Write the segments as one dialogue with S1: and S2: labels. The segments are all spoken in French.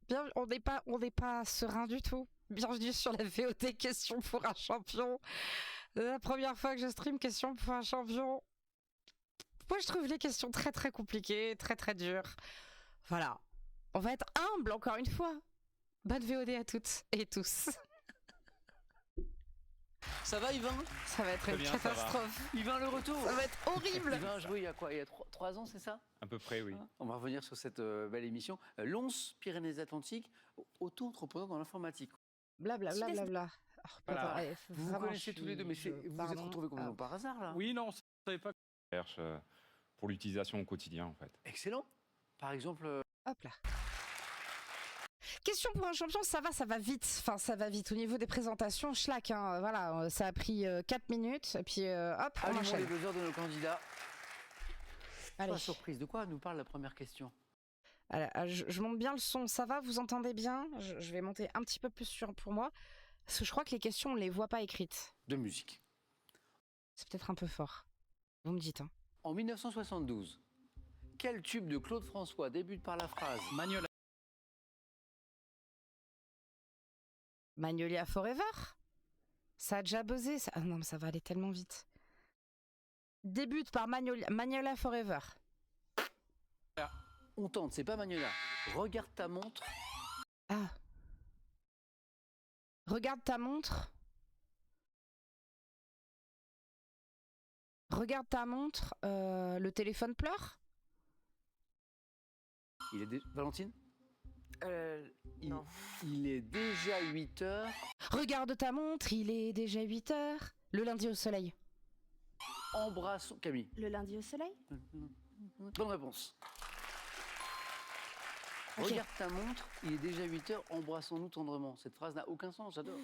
S1: Bien, on n'est pas serein du tout. Bienvenue sur la VOD Question pour un champion. La première fois que je stream Question pour un champion. Moi, je trouve les questions très très compliquées, très très dures. Voilà. On va être humble encore une fois. Bonne VOD à toutes et tous.
S2: Ça va, Yvain?
S1: Ça va être une catastrophe.
S2: Yvain, le retour.
S1: Ça va être horrible.
S2: Yvain a joué il y a quoi? Il y a 3 ans, c'est ça?
S3: À peu près, oui.
S2: On va revenir sur cette belle émission. Lons, Pyrénées-Atlantiques, auto-entrepreneur dans l'informatique.
S1: Blablabla. Bla, bla, bla. Oh,
S3: Voilà.
S1: ouais,
S2: Vous vous connaissez tous les deux, mais vous vous êtes retrouvés complètement par hasard, là?
S3: Oui, non, on ne savait pas. Recherche pour l'utilisation au quotidien, en fait.
S2: Excellent. Par exemple...
S1: Hop là. Question pour un champion, ça va vite. Enfin, ça va vite. Au niveau des présentations, schlack, hein. Voilà, ça a pris 4 minutes. Et puis, hop, on
S2: allumons
S1: enchaîne.
S2: les buzzers de nos candidats.
S1: Allez.
S2: Pas surprise. De quoi nous parle la première question?
S1: Alors, je monte bien le son. Ça va, vous entendez bien? Je vais monter un petit peu plus pour moi. Parce que je crois que les questions, on les voit pas écrites.
S2: De musique.
S1: C'est peut-être un peu fort. Vous me dites, hein.
S2: En 1972, quel tube de Claude François débute par la phrase
S1: Magnolia Forever? Ça a déjà buzzé ça... Ah non, mais ça va aller tellement vite. Débute par Magnolia Forever.
S2: On tente, c'est pas Magnolia. Regarde ta montre.
S1: Ah. Regarde ta montre. Regarde ta montre. Le téléphone pleure?
S2: Valentine?
S4: Non.
S2: Il est déjà 8 heures.
S1: Regarde ta montre, il est déjà 8 heures. Le lundi au soleil.
S2: Embrassons... Camille.
S4: Le lundi au soleil?
S2: Bonne réponse.
S1: Ok.
S2: Regarde ta montre, il est déjà 8 heures, embrassons-nous tendrement. Cette phrase n'a aucun sens, j'adore.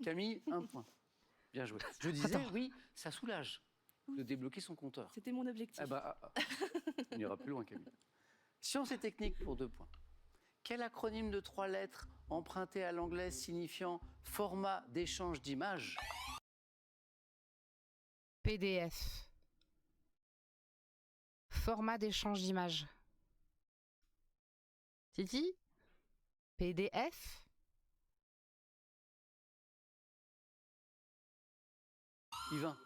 S2: Camille, 1 point. Bien joué. Je disais,
S1: Attends.
S2: oui, ça soulage de débloquer son compteur.
S4: C'était mon objectif.
S2: On ira plus loin, Camille. Science et technique pour 2 points. Quel acronyme de 3 lettres emprunté à l'anglais signifiant format d'échange d'images?
S1: PDF. Format d'échange d'images. Titi? PDF?
S2: Yvain.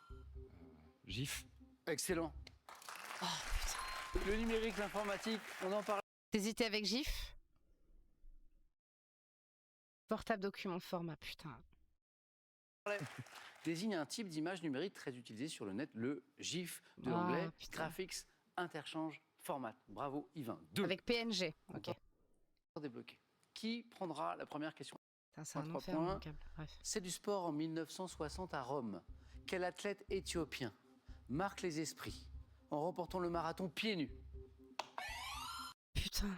S3: GIF.
S2: Excellent.
S1: Oh,
S2: Le numérique, l'informatique, on en parle.
S1: T'hésitais avec GIF? Portable document format, putain.
S2: Désigne un type d'image numérique très utilisé sur le net, le GIF, de
S1: Ah,
S2: l'anglais,
S1: putain.
S2: Graphics Interchange Format. Bravo Yvain. 2.
S1: Avec PNG. Ok.
S2: Débloqué. Qui prendra la première question?
S1: Putain, c'est un
S2: 3
S1: enfer,
S2: points.
S1: mon câble. Bref.
S2: C'est du sport en 1960 à Rome. Quel athlète éthiopien marque les esprits en remportant le marathon pieds nus?
S1: Putain.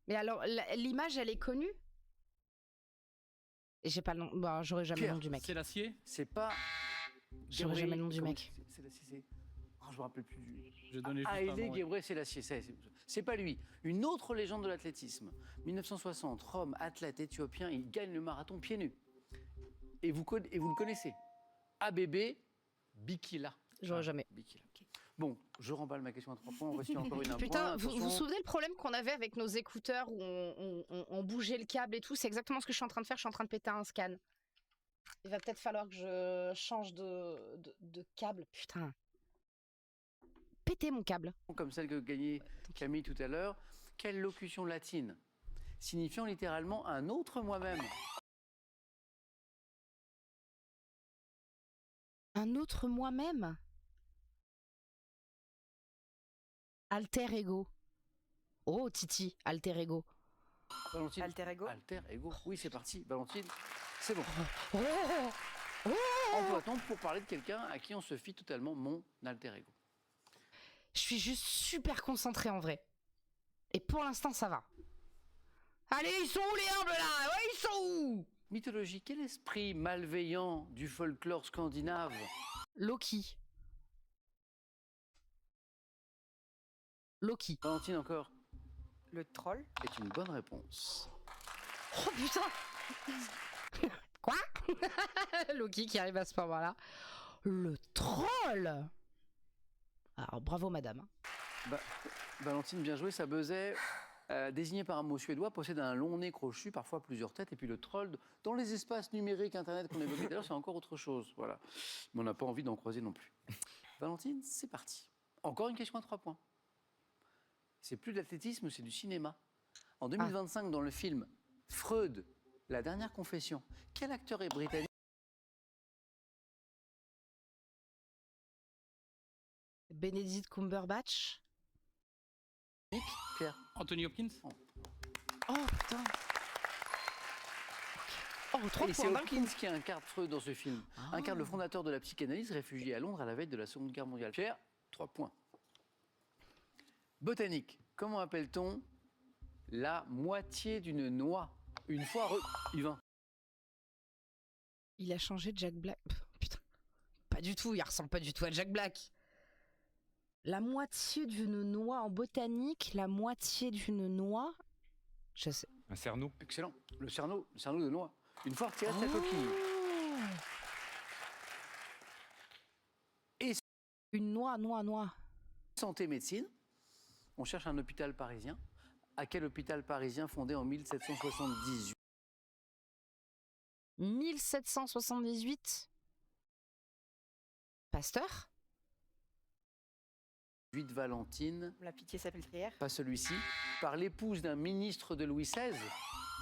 S1: Mais alors, l'image, elle est connue? Et j'ai pas le nom. Bon, j'aurais jamais le nom du mec.
S3: C'est l'acier.
S2: C'est pas...
S1: J'aurais jamais le nom du mec.
S2: Je me rappelle plus du...
S3: Je donnais juste
S2: Haïlé
S3: avant, ouais.
S2: Gebrselassie, c'est pas lui. Une autre légende de l'athlétisme. 1960, Rome, athlète éthiopien, il gagne le marathon pieds nus. Et vous le connaissez. ABB Bikila.
S1: J'aurais jamais.
S2: Bikila. Bon, je remballe ma question à 3 points. On reçoit encore une
S1: Putain,
S2: point.
S1: vous vous souvenez le problème qu'on avait avec nos écouteurs où on bougeait le câble et tout? C'est exactement ce que je suis en train de faire. Je suis en train de péter un scan. Il va peut-être falloir que je change de câble. Putain. Péter mon câble.
S2: Comme celle que gagnait Camille tout à l'heure. Quelle locution latine signifiant littéralement un autre moi-même?
S1: Un autre moi-même? Alter ego. Oh, Titi, alter ego.
S2: Valentine.
S4: Alter ego?
S2: Alter ego. Oui, c'est parti. Valentine, c'est bon.
S1: Oh, oh.
S2: Emploie-t-on pour parler de quelqu'un à qui on se fie totalement mon alter ego?
S1: Je suis juste super concentrée en vrai. Et pour l'instant, ça va. Allez, ils sont où les humbles là? Ouais, ils sont où?
S2: Mythologie, quel esprit malveillant du folklore scandinave?
S1: Loki. Loki.
S2: Valentine encore
S4: Le troll?
S2: est une bonne réponse.
S1: Oh putain. Quoi? Loki qui arrive à ce moment-là. Le troll. Alors bravo madame.
S2: Valentine, bien joué, ça buzzait désigné par un mot suédois, possède un long nez crochu, parfois plusieurs têtes. Et puis le troll, dans les espaces numériques, Internet qu'on évoquait tout à l'heure, c'est encore autre chose. Voilà. Mais on n'a pas envie d'en croiser non plus. Valentine, c'est parti. Encore une question à 3 points. C'est plus de l'athlétisme, c'est du cinéma. En 2025, dans le film Freud, la dernière confession, quel acteur est britannique?
S1: Benedict Cumberbatch.
S2: Pierre.
S5: Anthony Hopkins.
S1: Oh putain. Oh, 3
S2: Et c'est
S1: points d'un
S2: Hopkins
S1: coup.
S2: qui incarne Freud dans ce film. Incarne le fondateur de la psychanalyse, réfugié à Londres à la veille de la Seconde Guerre mondiale. Pierre, 3 points. Botanique. Comment appelle-t-on la moitié d'une noix? Une fois Yvain.
S1: Il a changé de Jack Black. Putain. Pas du tout, il ressemble pas du tout à Jack Black. La moitié d'une noix en botanique, la moitié d'une noix. Je sais.
S3: Un cernou.
S2: Excellent. Le cerneau de noix. Une fois retiré de sa coquille. Et
S1: Une noix.
S2: santé médecine. On cherche un hôpital parisien. À quel hôpital parisien fondé en 1778?
S1: 1778. Pasteur.
S2: 8 Valentine,
S4: La pitié s'appelle-t-elle?
S2: pas celui-ci, par l'épouse d'un ministre de Louis XVI.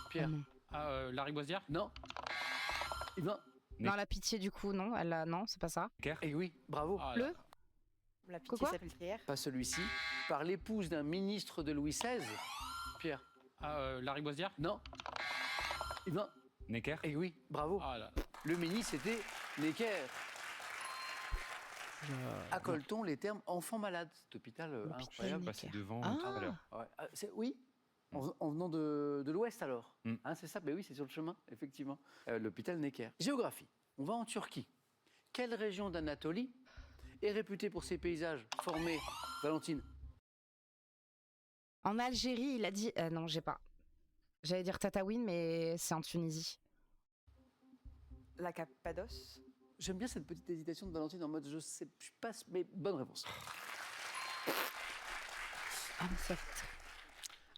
S2: Pierre.
S5: Larry Boisière.
S2: Non. Yvain.
S1: Non, la pitié du coup, non. Elle a... Non, c'est pas ça.
S2: Eh oui, bravo.
S5: Ah,
S1: Le
S4: La pitié
S1: Quoi
S4: s'appelle-t-elle?
S2: Pas celui-ci, par l'épouse d'un ministre de Louis XVI. Pierre.
S5: Larry Boisière.
S2: Non. Yvain.
S3: Necker.
S2: Eh oui, bravo.
S5: Ah là.
S2: Le ministre c'était Necker. Accole-t-on les termes enfant malade? Cet hôpital incroyable.
S3: Passé devant
S1: Ah.
S3: tout à l'heure.
S2: Ouais. Oui. En venant de l'ouest alors.
S3: Mm.
S2: Hein, c'est ça? Ben oui, c'est sur le chemin, effectivement. L'hôpital Necker. Géographie. On va en Turquie. Quelle région d'Anatolie est réputée pour ses paysages formés? Valentine.
S1: En Algérie, il a dit... non, j'ai pas. J'allais dire Tataouine, mais c'est en Tunisie.
S4: La Cappadoce?
S2: J'aime bien cette petite hésitation de Valentine en mode je sais, je passe, mais bonne réponse.
S1: Ah, mais ça...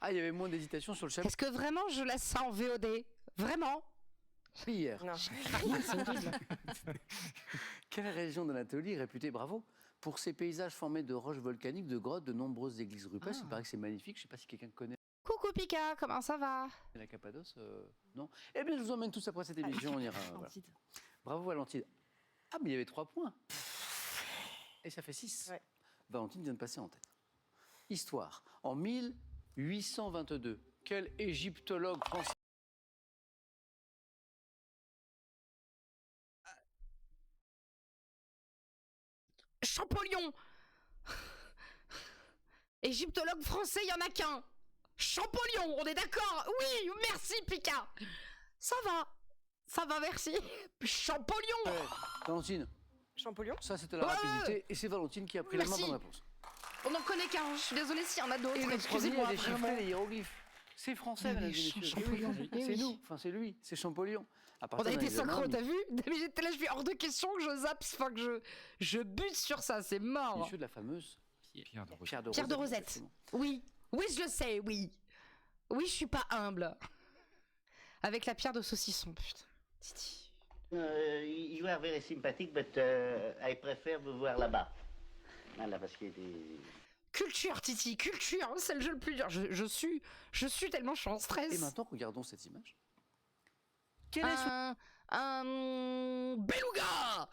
S2: Ah, il y avait moins d'hésitation sur le chapitre
S1: Est-ce que vraiment je laisse ça en VOD? Vraiment?
S2: hier.
S4: Non.
S1: C'est horrible.
S2: Quelle région d'Anatolie est réputée, bravo, pour ses paysages formés de roches volcaniques, de grottes, de nombreuses églises rupestres? Il paraît que c'est magnifique. Je ne sais pas si quelqu'un connaît
S1: Coucou Pika, comment ça va?
S2: la Cappadoce. Non. Eh bien, je vous emmène tous après cette émission. On ira. Voilà. Bravo, Valentine. Ah, mais il y avait 3 points. Et ça fait 6.
S4: Ouais.
S2: Valentine vient de passer en tête. Histoire. En 1822, quel égyptologue français...
S1: Champollion. Égyptologue français, il y en a qu'un. Champollion, on est d'accord? Oui, merci Pika. Ça va, merci. Champollion.
S2: Valentine,
S4: Champollion?
S2: ça c'était la
S1: Ouais,
S2: rapidité. Et c'est Valentine qui a pris la main.
S1: Merci.
S2: Bonne réponse.
S1: On n'en connaît qu'un, je suis désolée s'il y en a d'autres.
S2: Et le premier a
S1: Excusez-moi,
S2: déchiffré
S1: vraiment.
S2: les hiéroglyphes. C'est français,
S1: Mais
S2: mesdames et
S1: oui,
S2: messieurs.
S1: Champollion,
S2: Oui,
S1: oui,
S2: c'est
S1: oui.
S2: nous. Enfin, c'est lui. C'est Champollion. À
S1: On
S2: partir
S1: a
S2: d'un
S1: été
S2: examen,
S1: synchro,
S2: mais-
S1: t'as vu? Mais j'étais là, je suis hors de question que je zappe, enfin que je bute sur ça, c'est mort.
S2: Monsieur de la fameuse
S3: Pierre de Rosette.
S2: Pierre de
S1: Pierre de
S2: Rosette.
S1: Rosette.
S2: Exactement.
S1: Oui, je le sais, oui. Oui, je suis pas humble. Avec la pierre de saucisson, putain. Titi.
S6: You are very sympathetic, but I prefer vous voir là-bas. Voilà, parce qu'il y a des...
S1: Culture, Titi, culture, c'est le jeu le plus dur. Je suis tellement, je suis en stress.
S2: Et maintenant, regardons cette image. Quel est son...
S1: Un beluga.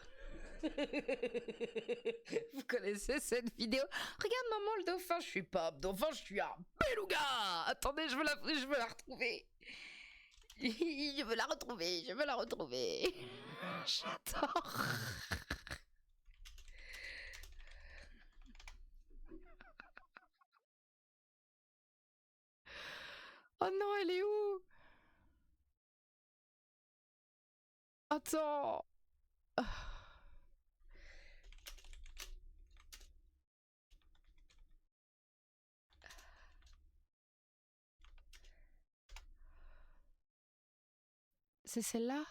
S1: Vous connaissez cette vidéo? Regarde maman le dauphin, je suis pas un dauphin, je suis un beluga. Attendez, je veux la retrouver. Je veux la retrouver. J'adore. Oh non, elle est où? Attends. C'est celle-là?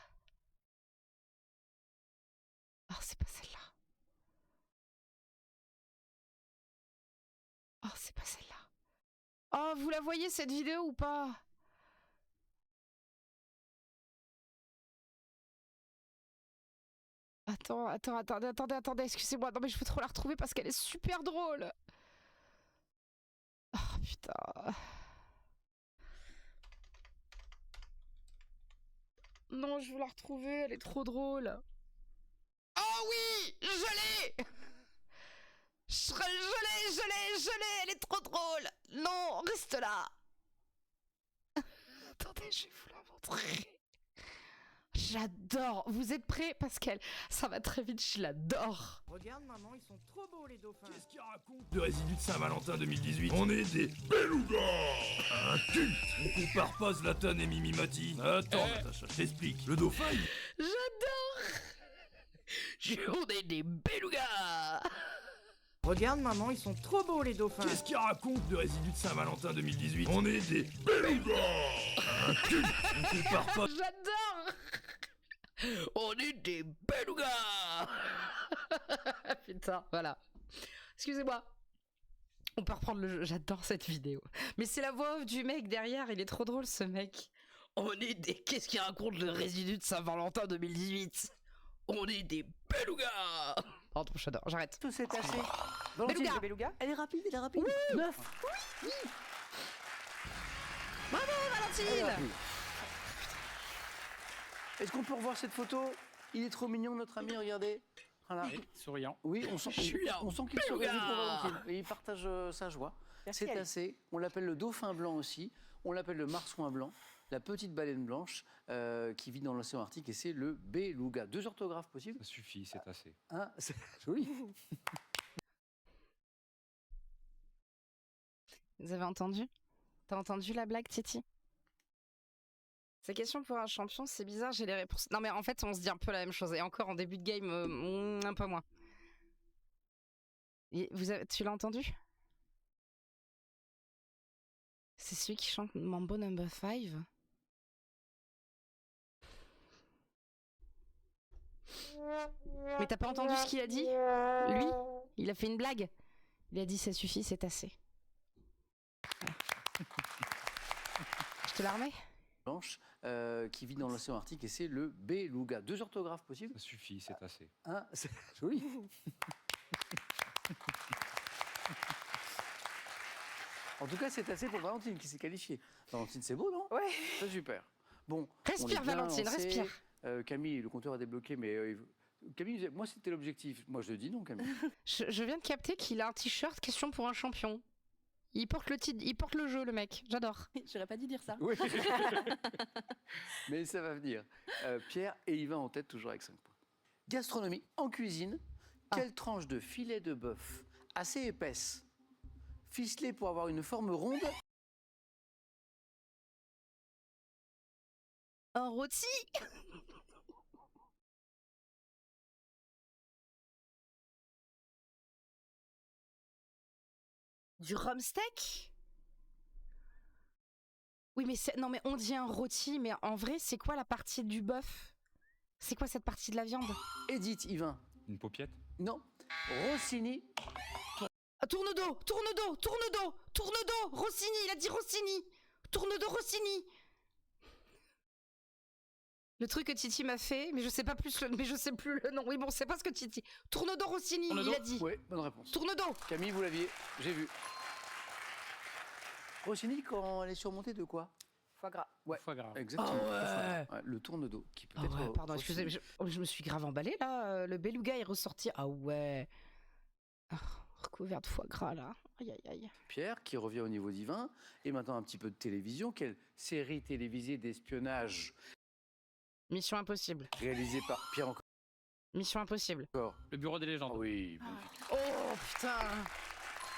S1: Ah, c'est pas celle-là. Oh, c'est pas celle-là. Oh, vous la voyez cette vidéo ou pas? Attendez, excusez-moi. Non mais je veux trop la retrouver parce qu'elle est super drôle. Oh putain. Non, je veux la retrouver, elle est trop drôle. Oh oui, je l'ai. Je l'ai, elle est trop drôle. Non, reste là. Attendez, je vais vous la montrer. J'adore. Vous êtes prêts, Pascal? Ça va très vite, je l'adore.
S7: Regarde maman, ils sont trop beaux les dauphins.
S8: Qu'est-ce qu'il raconte le résidu de Saint-Valentin 2018? On est des belugas. Un culte. On compare pas Zlatan et Mimi Mati. Attends Natacha, je t'explique. Le dauphin, il...
S1: J'adore. On est des belugas.
S7: Regarde maman, ils sont trop beaux les dauphins.
S8: Qu'est-ce qu'il raconte le résidu de Saint-Valentin 2018? On est des belugas. Un culte. On compare pas...
S1: J'adore. On est des belugas. Putain, voilà. Excusez-moi. On peut reprendre le jeu. J'adore cette vidéo. Mais c'est la voix off du mec derrière. Il est trop drôle, ce mec. On est des... Qu'est-ce qu'il raconte le résidu de Saint-Valentin 2018? On est des belugas. Pardon, j'adore. J'arrête.
S2: Tout c'est assez.
S1: Beluga.
S4: Beluga.
S2: Elle est rapide, elle est rapide. 9.
S1: Bravo, Valentine.
S2: Est-ce qu'on peut revoir cette photo? Il est trop mignon, notre ami, regardez. Voilà.
S5: Oui, souriant.
S2: Oui, on sent qu'il sourit pour Valentine. Et il partage sa joie.
S4: Merci,
S2: C'est
S4: Ali.
S2: assez. On l'appelle le dauphin blanc aussi. On l'appelle le marsouin blanc. La petite baleine blanche qui vit dans l'océan Arctique. Et c'est le beluga. 2 orthographes possibles?
S3: Ça suffit, c'est assez.
S2: Hein, c'est joli.
S1: Vous avez entendu? T'as entendu la blague, Titi? Ces questions pour un champion, c'est bizarre, j'ai les réponses. Non mais en fait, on se dit un peu la même chose. Et encore en début de game, un peu moins. Tu l'as entendu? C'est celui qui chante Mambo Number 5. Mais t'as pas entendu ce qu'il a dit? Lui, il a fait une blague. Il a dit ça suffit, c'est assez. Voilà. Je te la remets?
S2: Blanche qui vit dans l'océan Arctique. Et c'est le beluga. 2 orthographes possibles?
S3: Ça suffit, c'est assez.
S2: Hein, c'est joli. En tout cas, c'est assez pour Valentine qui s'est qualifiée. Valentine, c'est beau, non?
S4: Ouais.
S2: C'est super. Bon,
S1: Respire,
S2: on est bien
S1: Valentine,
S2: lancé.
S1: respire.
S2: Camille, le compteur a débloqué, mais Camille, disait, moi, c'était l'objectif. Moi, je dis non, Camille.
S1: Je viens de capter qu'il a un t-shirt question pour un champion. Il porte le titre, il porte le jeu, le mec. J'adore.
S9: J'aurais pas dû dire ça.
S2: Oui. Mais ça va venir. Pierre et Yvain en tête, toujours avec 5 points. Gastronomie, en cuisine, quelle tranche de filet de bœuf assez épaisse, ficelée pour avoir une forme ronde?
S1: Un rôti. Du rumsteak? Oui, mais non, mais on dit un rôti, mais en vrai, c'est quoi la partie du bœuf? C'est quoi cette partie de la viande?
S2: Edith, Yvain.
S3: Une paupiette?
S2: Non. Rossini.
S1: Ah, tourne-dos, tourne-dos, tourne-dos, tourne-dos, Rossini, il a dit Rossini. Tourne-dos, Rossini. Le truc que Titi m'a fait, mais je sais pas plus, mais je sais plus le nom. Oui, bon, c'est pas ce que Titi. Tourne-dos, Rossini, il a dit.
S2: Oui, bonne réponse.
S1: Tourne-dos.
S2: Camille, vous l'aviez, j'ai vu. Rossini, quand elle est surmontée de quoi?
S4: Foie gras.
S2: Ouais,
S5: Foie gras.
S2: exactement.
S1: Ah ouais.
S2: Ouais, le tourne-dos, qui peut
S1: Ah
S2: être.
S1: ouais, pardon, excusez, mais je me suis grave emballée là. Le beluga est ressorti. Ah ouais. Ah, recouvert de foie gras là. Aïe aïe aïe.
S2: Pierre, qui revient au niveau divin. Et maintenant, un petit peu de télévision. Quelle série télévisée d'espionnage
S1: Mission impossible.
S2: réalisée par Pierre encore?
S1: Mission impossible.
S5: Le bureau des légendes.
S2: Ah oui, magnifique.
S1: Oh putain.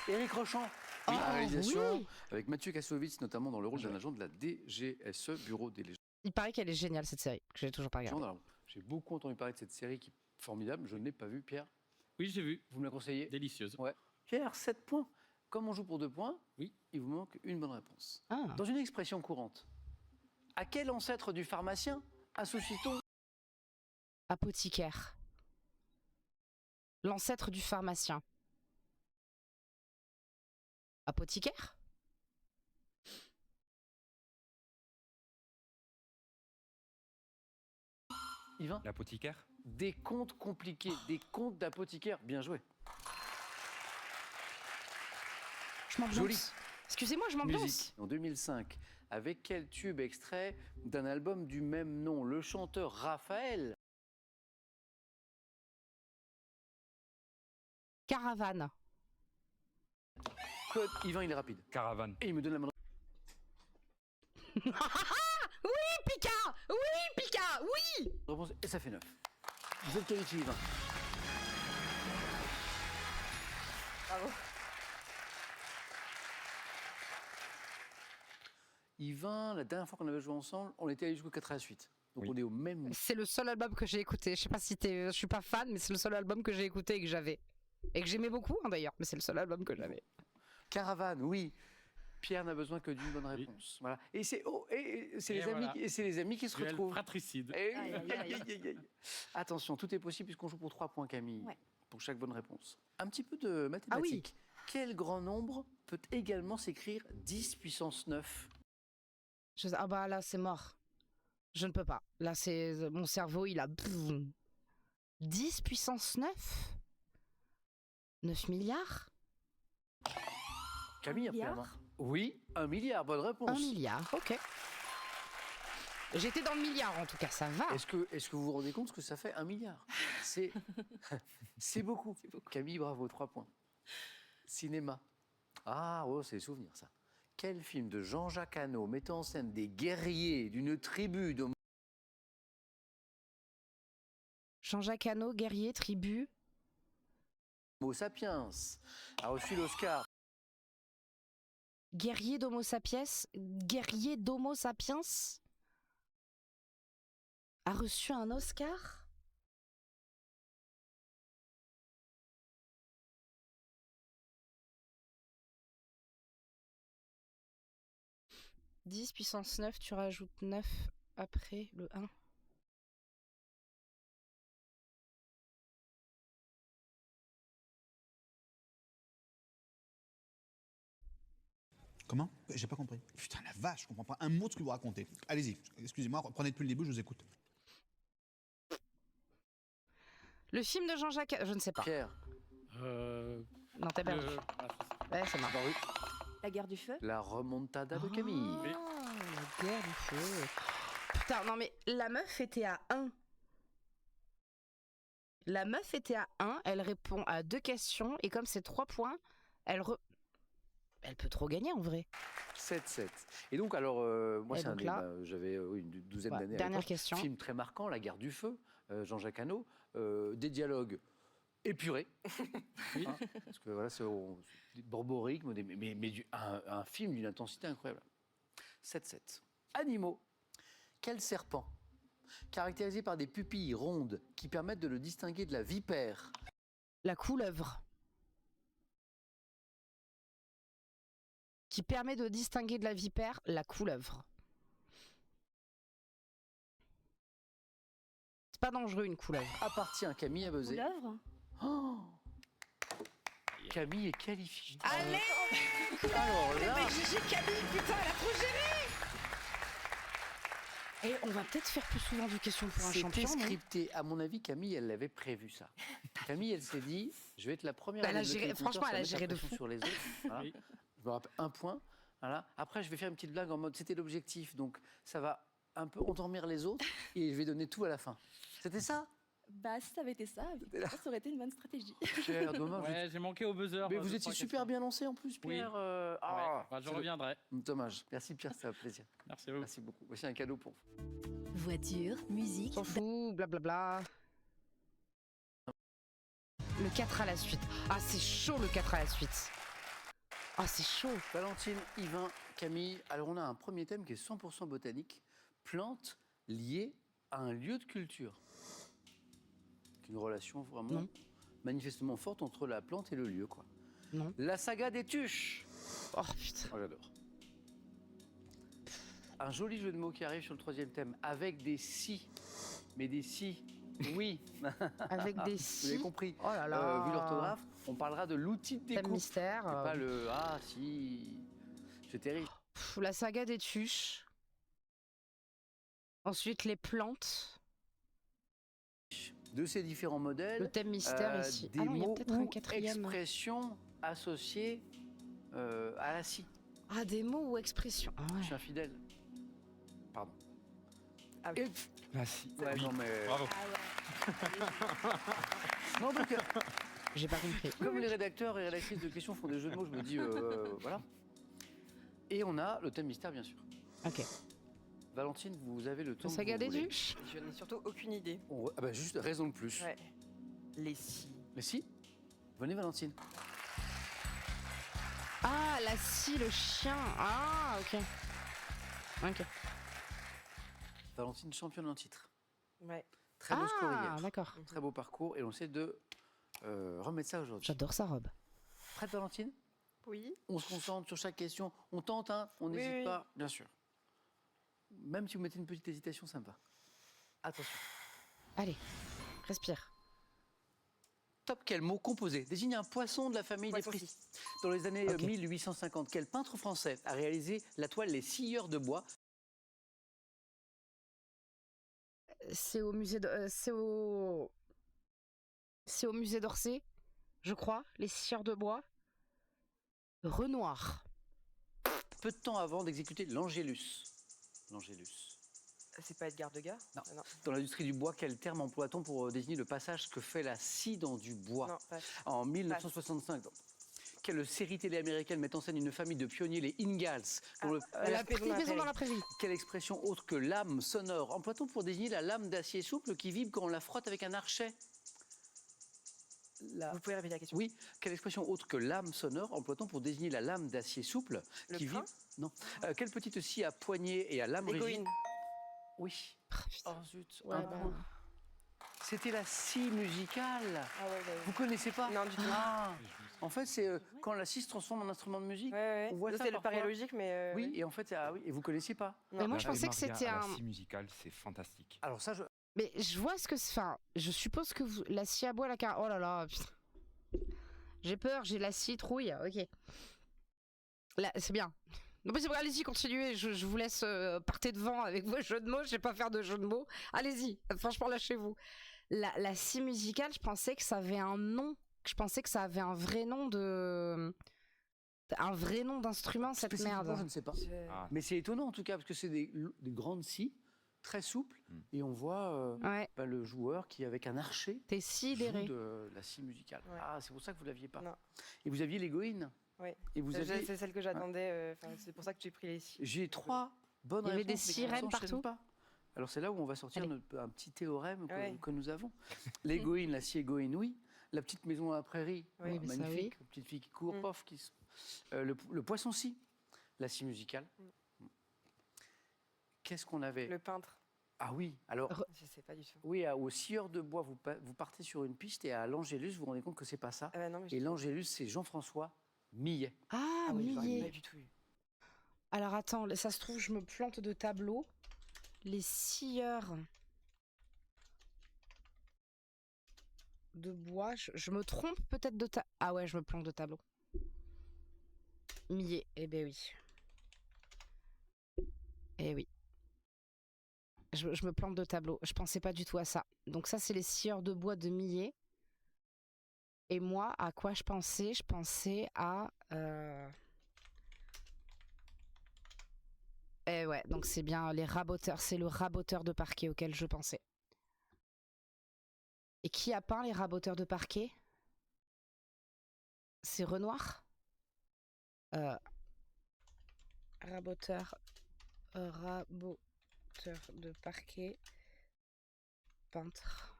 S2: Éric Rochant,
S1: Oh,
S2: à la réalisation,
S1: oui.
S2: avec Mathieu Kassovitz, notamment dans le rôle d'un agent de la DGSE, Bureau des légendes.
S1: Il paraît qu'elle est géniale cette série, que j'ai toujours pas regardée.
S2: Alors, j'ai beaucoup entendu parler de cette série qui est formidable. Je ne l'ai pas vue. Pierre,
S5: Oui, j'ai vu.
S2: vous me la conseillez?
S5: Délicieuse.
S2: Ouais. Pierre, 7 points. Comme on joue pour 2 points,
S5: Oui.
S2: il vous manque une bonne réponse.
S1: Ah.
S2: Dans une expression courante, à quel ancêtre du pharmacien associe-t-on?
S1: Apothicaire. L'ancêtre du pharmacien. Apothicaire?
S2: Yvain,
S3: L'apothicaire.
S2: des contes compliqués, des contes d'apothicaire. Bien joué.
S1: Je m'ambiance.
S2: Joli.
S1: Excusez-moi, je m'ambiance.
S2: Musique, en 2005. Avec quel tube extrait d'un album du même nom? Le chanteur Raphaël.
S1: Caravane.
S2: Code, Yvain, il est rapide.
S3: Caravane.
S2: Et il me donne la main.
S1: Oui, Pika. Oui, Pika. Oui.
S2: Réponse, et ça fait 9. Vous êtes qualifié, Yvain.
S4: Bravo.
S2: Yvain, la dernière fois qu'on avait joué ensemble, on était allé jusqu'au 4 à la suite. Donc
S3: Oui.
S2: on est au même.
S1: C'est le seul album que j'ai écouté. Je sais pas si je suis pas fan, mais c'est le seul album que j'ai écouté et que j'avais. Et que j'aimais beaucoup, hein, d'ailleurs. Mais c'est le seul album que j'avais.
S2: Caravane, oui. Pierre n'a besoin que d'une bonne
S5: Oui.
S2: réponse. Voilà. Et c'est c'est
S5: Et
S2: les amis,
S5: voilà.
S2: et c'est les amis qui se
S5: Duel
S2: retrouvent.
S5: fratricide.
S2: Eh oui,
S4: Aïe, aïe, aïe.
S2: aïe, aïe, aïe. Attention, tout est possible puisqu'on joue pour 3 points, Camille.
S4: Ouais.
S2: Pour chaque bonne réponse. Un petit peu de mathématiques. Quel grand nombre peut également s'écrire 10 puissance 9?
S1: Ah bah là, c'est mort. Je ne peux pas. Là, c'est mon cerveau, il a 10 puissance 9 9 milliards.
S2: Camille a pris la main.
S4: milliard?
S2: Oui, 1 milliard, bonne réponse.
S1: 1 milliard, ok. J'étais dans le milliard en tout cas, ça va.
S2: Est-ce que vous vous rendez compte ce que ça fait 1 milliard? C'est c'est beaucoup. Camille, bravo, 3 points. Cinéma. Ah, oh, c'est des souvenirs, ça. Quel film de Jean-Jacques Hano mettant en scène des guerriers d'une tribu de
S1: Jean-Jacques Hano, guerrier, tribu.
S2: Homo sapiens a reçu l'Oscar?
S1: Guerrier d'Homo sapiens. Guerrier d'Homo sapiens a reçu un Oscar. « 10 puissance 9, tu rajoutes 9 après le 1.
S9: Comment? J'ai pas compris. Putain, la vache, je comprends pas un mot de ce que vous racontez. Allez-y, excusez-moi, reprenez depuis le début, je vous écoute.
S1: Le film de Jean-Jacques... Je ne sais pas.
S2: Pierre.
S1: Non, t'es perdu. Ouais, c'est marrant.
S2: Bah oui.
S4: La guerre du feu?
S2: La remontada de Camille.
S1: Ah, la guerre du feu. Putain, non mais la meuf était à 1. La meuf était à 1, elle répond à 2 questions, et comme c'est 3 points, elle peut trop gagner en vrai.
S2: 7-7. Et donc, alors, moi,
S1: Et
S2: c'est un
S1: donc
S2: des.
S1: là-
S2: J'avais une douzaine
S1: Voilà,
S2: d'années. à
S1: dernière
S2: l'époque.
S1: question.
S2: Film très marquant, La guerre du feu, Jean-Jacques Hano. Des dialogues épurés.
S5: Oui.
S2: Hein, parce que voilà, c'est borborique, mais un film d'une intensité incroyable. 7-7. Animaux. Quel serpent, caractérisé par des pupilles rondes qui permettent de le distinguer de la vipère?
S1: La couleuvre. Qui permet de distinguer de la vipère, la couleuvre. C'est pas dangereux une couleuvre.
S2: Appartient à Camille à buzzer.
S4: Couleuvre?
S2: Oh, Camille est qualifiée.
S1: Allez
S2: Alors là,
S1: GG Camille, putain, elle a trop géré. Et on va peut-être faire plus souvent du question pour un
S2: c'était
S1: champion, non?
S2: scripté. À mon avis, Camille, elle l'avait prévu ça. Camille, elle s'est dit, je vais être la première.
S1: Elle a
S2: à débloquer
S1: géré-
S2: le compteur,
S1: franchement,
S2: ça
S1: elle a
S2: va mettre la
S1: géré de
S2: pression
S1: fou.
S2: sur les autres. Voilà.
S5: Oui.
S2: Je me rappelle un point. Voilà. Après, je vais faire une petite blague en mode, c'était l'objectif, donc ça va un peu endormir les autres et je vais donner tout à la fin. C'était ça?
S10: Bah, si ça avait été ça, effectivement, ça aurait été une bonne stratégie.
S2: Cher, dommage.
S5: Ouais, j'ai manqué au buzzer.
S2: Mais
S5: de
S2: vous étiez
S5: 3
S2: super
S5: questions.
S2: bien lancé en plus,
S5: Oui.
S2: Pierre.
S5: Ouais, bah, je
S2: c'est
S5: reviendrai.
S2: Dommage. Merci Pierre, ça fait plaisir.
S5: Merci à vous.
S2: Merci beaucoup. Voici un cadeau pour vous.
S10: Voiture, musique,
S1: S'en fout, blablabla. Le 4 à la suite. Ah, c'est chaud le 4 à la suite. Ah, c'est chaud.
S2: Valentine, Yvain, Camille. Alors, on a un premier thème qui est 100% botanique. Plantes liées à un lieu de culture. Une relation vraiment
S1: Non.
S2: manifestement forte entre la plante et le lieu, quoi.
S1: Non.
S2: La saga des tuches.
S1: Oh putain.
S2: Oh, j'adore. Un joli jeu de mots qui arrive sur le troisième thème, avec des si. Mais des si, oui.
S1: Avec des
S2: Vous avez
S1: si.
S2: compris.
S1: Oh là là.
S2: Vu l'orthographe, on parlera de l'outil de
S1: Thème
S2: découpe.
S1: mystère.
S2: C'est pas le ah si. C'est terrible.
S1: La saga des tuches. Ensuite, les plantes.
S2: de ces différents modèles,
S1: Le thème mystère ici.
S2: des
S1: Ah non, il y a
S2: mots
S1: peut-être un
S2: ou
S1: quatrième.
S2: expressions associées à la scie.
S1: Ah, des mots ou expressions. Ah
S2: Je
S1: ouais.
S2: suis infidèle. Pardon.
S4: Ah oui.
S2: Et-
S3: La scie.
S2: Ouais,
S3: Oui.
S2: non, mais...
S3: Bravo.
S2: Non, parce que
S1: J'ai pas compris.
S2: comme les rédacteurs et rédactrices de questions font des jeux de mots, je me dis, voilà. Et on a le thème mystère, bien sûr.
S1: Ok.
S2: Valentine, vous avez le temps.
S1: La saga
S2: que
S1: des
S2: vous voulez.
S1: duches.
S4: Je n'ai surtout aucune idée.
S2: Ah bah juste raison de plus.
S4: Ouais. Les scies.
S2: Mais si. Venez, Valentine.
S1: Ah, la scie, le chien. Ah, ok. Ok.
S2: Valentine, championne en titre.
S4: Ouais.
S2: Très beau score
S1: Ah,
S2: hier.
S1: d'accord.
S2: Très beau parcours. Et on essaie de remettre ça aujourd'hui.
S1: J'adore sa robe.
S2: Prête, Valentine?
S4: Oui.
S2: On se concentre sur chaque question. On tente, hein. On
S4: Oui,
S2: n'hésite
S4: oui.
S2: pas, bien sûr. Même si vous mettez une petite hésitation, ça me va. Attention.
S1: Allez, respire.
S2: Top, quel mot composé désigne un poisson de la famille des
S4: Poisson
S2: fristis. Dans les années
S1: Ok.
S2: 1850, quel peintre français a réalisé la toile Les Scieurs de bois?
S1: C'est au musée c'est au musée d'Orsay, je crois, les scieurs de bois. Renoir.
S2: Peu de temps avant d'exécuter l'Angélus. L'Angélus.
S4: C'est pas Edgar Degas?
S2: Non.
S4: Ah, non.
S2: Dans l'industrie du bois, quel terme emploie-t-on pour désigner le passage que fait la scie dans du bois?
S4: Non, pas.
S2: En 1965, quelle série télé américaine met en scène une famille de pionniers, les Ingalls dont le-
S1: La maison dans la prairie.
S2: Quelle expression autre que lame sonore emploie-t-on pour désigner la lame d'acier souple qui vibre quand on la frotte avec un archet?
S4: Vous pouvez répéter la question?
S2: Oui, quelle expression autre que lame sonore emploie-t-on pour désigner la lame d'acier souple
S4: Le
S2: qui
S4: frein?
S2: vibre? Non. Quelle petite scie à poignée et à lame rigide?
S4: L'égoïne.
S2: Oui.
S1: Ah, putain.
S2: Oh zut,
S1: Ouais,
S2: un
S1: bah,
S2: point. C'était la scie musicale.
S4: Ah ouais,
S2: Vous connaissez pas?
S4: Non, du tout.
S2: Ah. En fait, c'est quand la scie se transforme en instrument de musique.
S4: Ouais,
S2: On voit
S4: ouais.
S2: ça
S4: C'est le
S2: parfois.
S4: pari logique, mais.
S2: Oui, et en fait, et vous connaissiez pas?
S1: Mais moi, je
S3: La
S1: pensais que
S3: Maria
S1: c'était
S3: à
S1: un.
S3: La scie musicale, c'est fantastique.
S2: Alors ça,
S1: Mais je vois ce que c'est. Enfin, je suppose que la scie à bois, la car. Oh là là, putain. J'ai peur, j'ai la citrouille. Ok. Là, c'est bien. Non, mais c'est vrai, allez-y, continuez. Je vous laisse partir devant avec vos jeux de mots. Je sais pas faire de jeux de mots. Allez-y, franchement, lâchez-vous. La scie musicale, je pensais que ça avait un nom. Je pensais que ça avait un vrai nom de. Un vrai nom d'instrument, cette
S2: spécifiquement,
S1: merde.
S2: je ne sais pas.
S3: Ah.
S2: Mais c'est étonnant en tout cas, parce que c'est des grandes scies, très souples, et on voit
S1: Ouais,
S2: le joueur qui, avec un archet,
S1: t'es
S2: joue
S1: sidéré.
S2: de la scie musicale.
S4: Ouais.
S2: Ah, c'est pour ça que vous l'aviez pas.
S4: Non.
S2: Et vous aviez l'égoïne.
S4: Oui.
S2: Et vous aviez...
S4: C'est celle que j'attendais. C'est pour ça que j'ai pris les scies.
S2: J'ai 3 bonnes
S1: Il y avait
S2: réponses.
S1: des
S2: mais qui
S1: sirènes
S2: ne s'enchaînent
S1: partout.
S2: pas. Alors c'est là où on va sortir
S1: Allez.
S2: un petit théorème
S4: Ouais.
S2: que nous avons. L'égoïne, la scie égoïne, oui. La petite maison à la prairie,
S4: Oui,
S1: mais ça,
S2: magnifique. La petite fille qui court,
S4: Mm.
S2: pof. Le poisson-scie, la scie musicale. Qu'est-ce qu'on avait?
S4: Le peintre.
S2: Ah oui, alors...
S4: Je sais pas du tout.
S2: Oui, au scieur de bois, vous partez sur une piste, et à l'Angélus, vous vous rendez compte que c'est pas ça.
S4: Non, mais
S2: Et l'Angélus, c'est Jean-François Millet.
S1: Ah,
S4: oui, j'aurais
S1: Millet.
S4: pas du tout eu.
S1: Alors attends, ça se trouve, je me plante de tableau. Les scieurs de bois, je me trompe peut-être de tableau. Ah ouais, je me plante de tableau. Millet, eh ben oui. Eh oui. Je me plante de tableau. Je pensais pas du tout à ça. Donc ça, c'est les scieurs de bois de Millet. Et moi, à quoi je pensais? Je pensais à... Eh ouais, donc c'est bien les raboteurs. C'est le raboteur de parquet auquel je pensais. Et qui a peint les raboteurs de parquet? C'est Renoir? Raboteur de parquet. Peintre.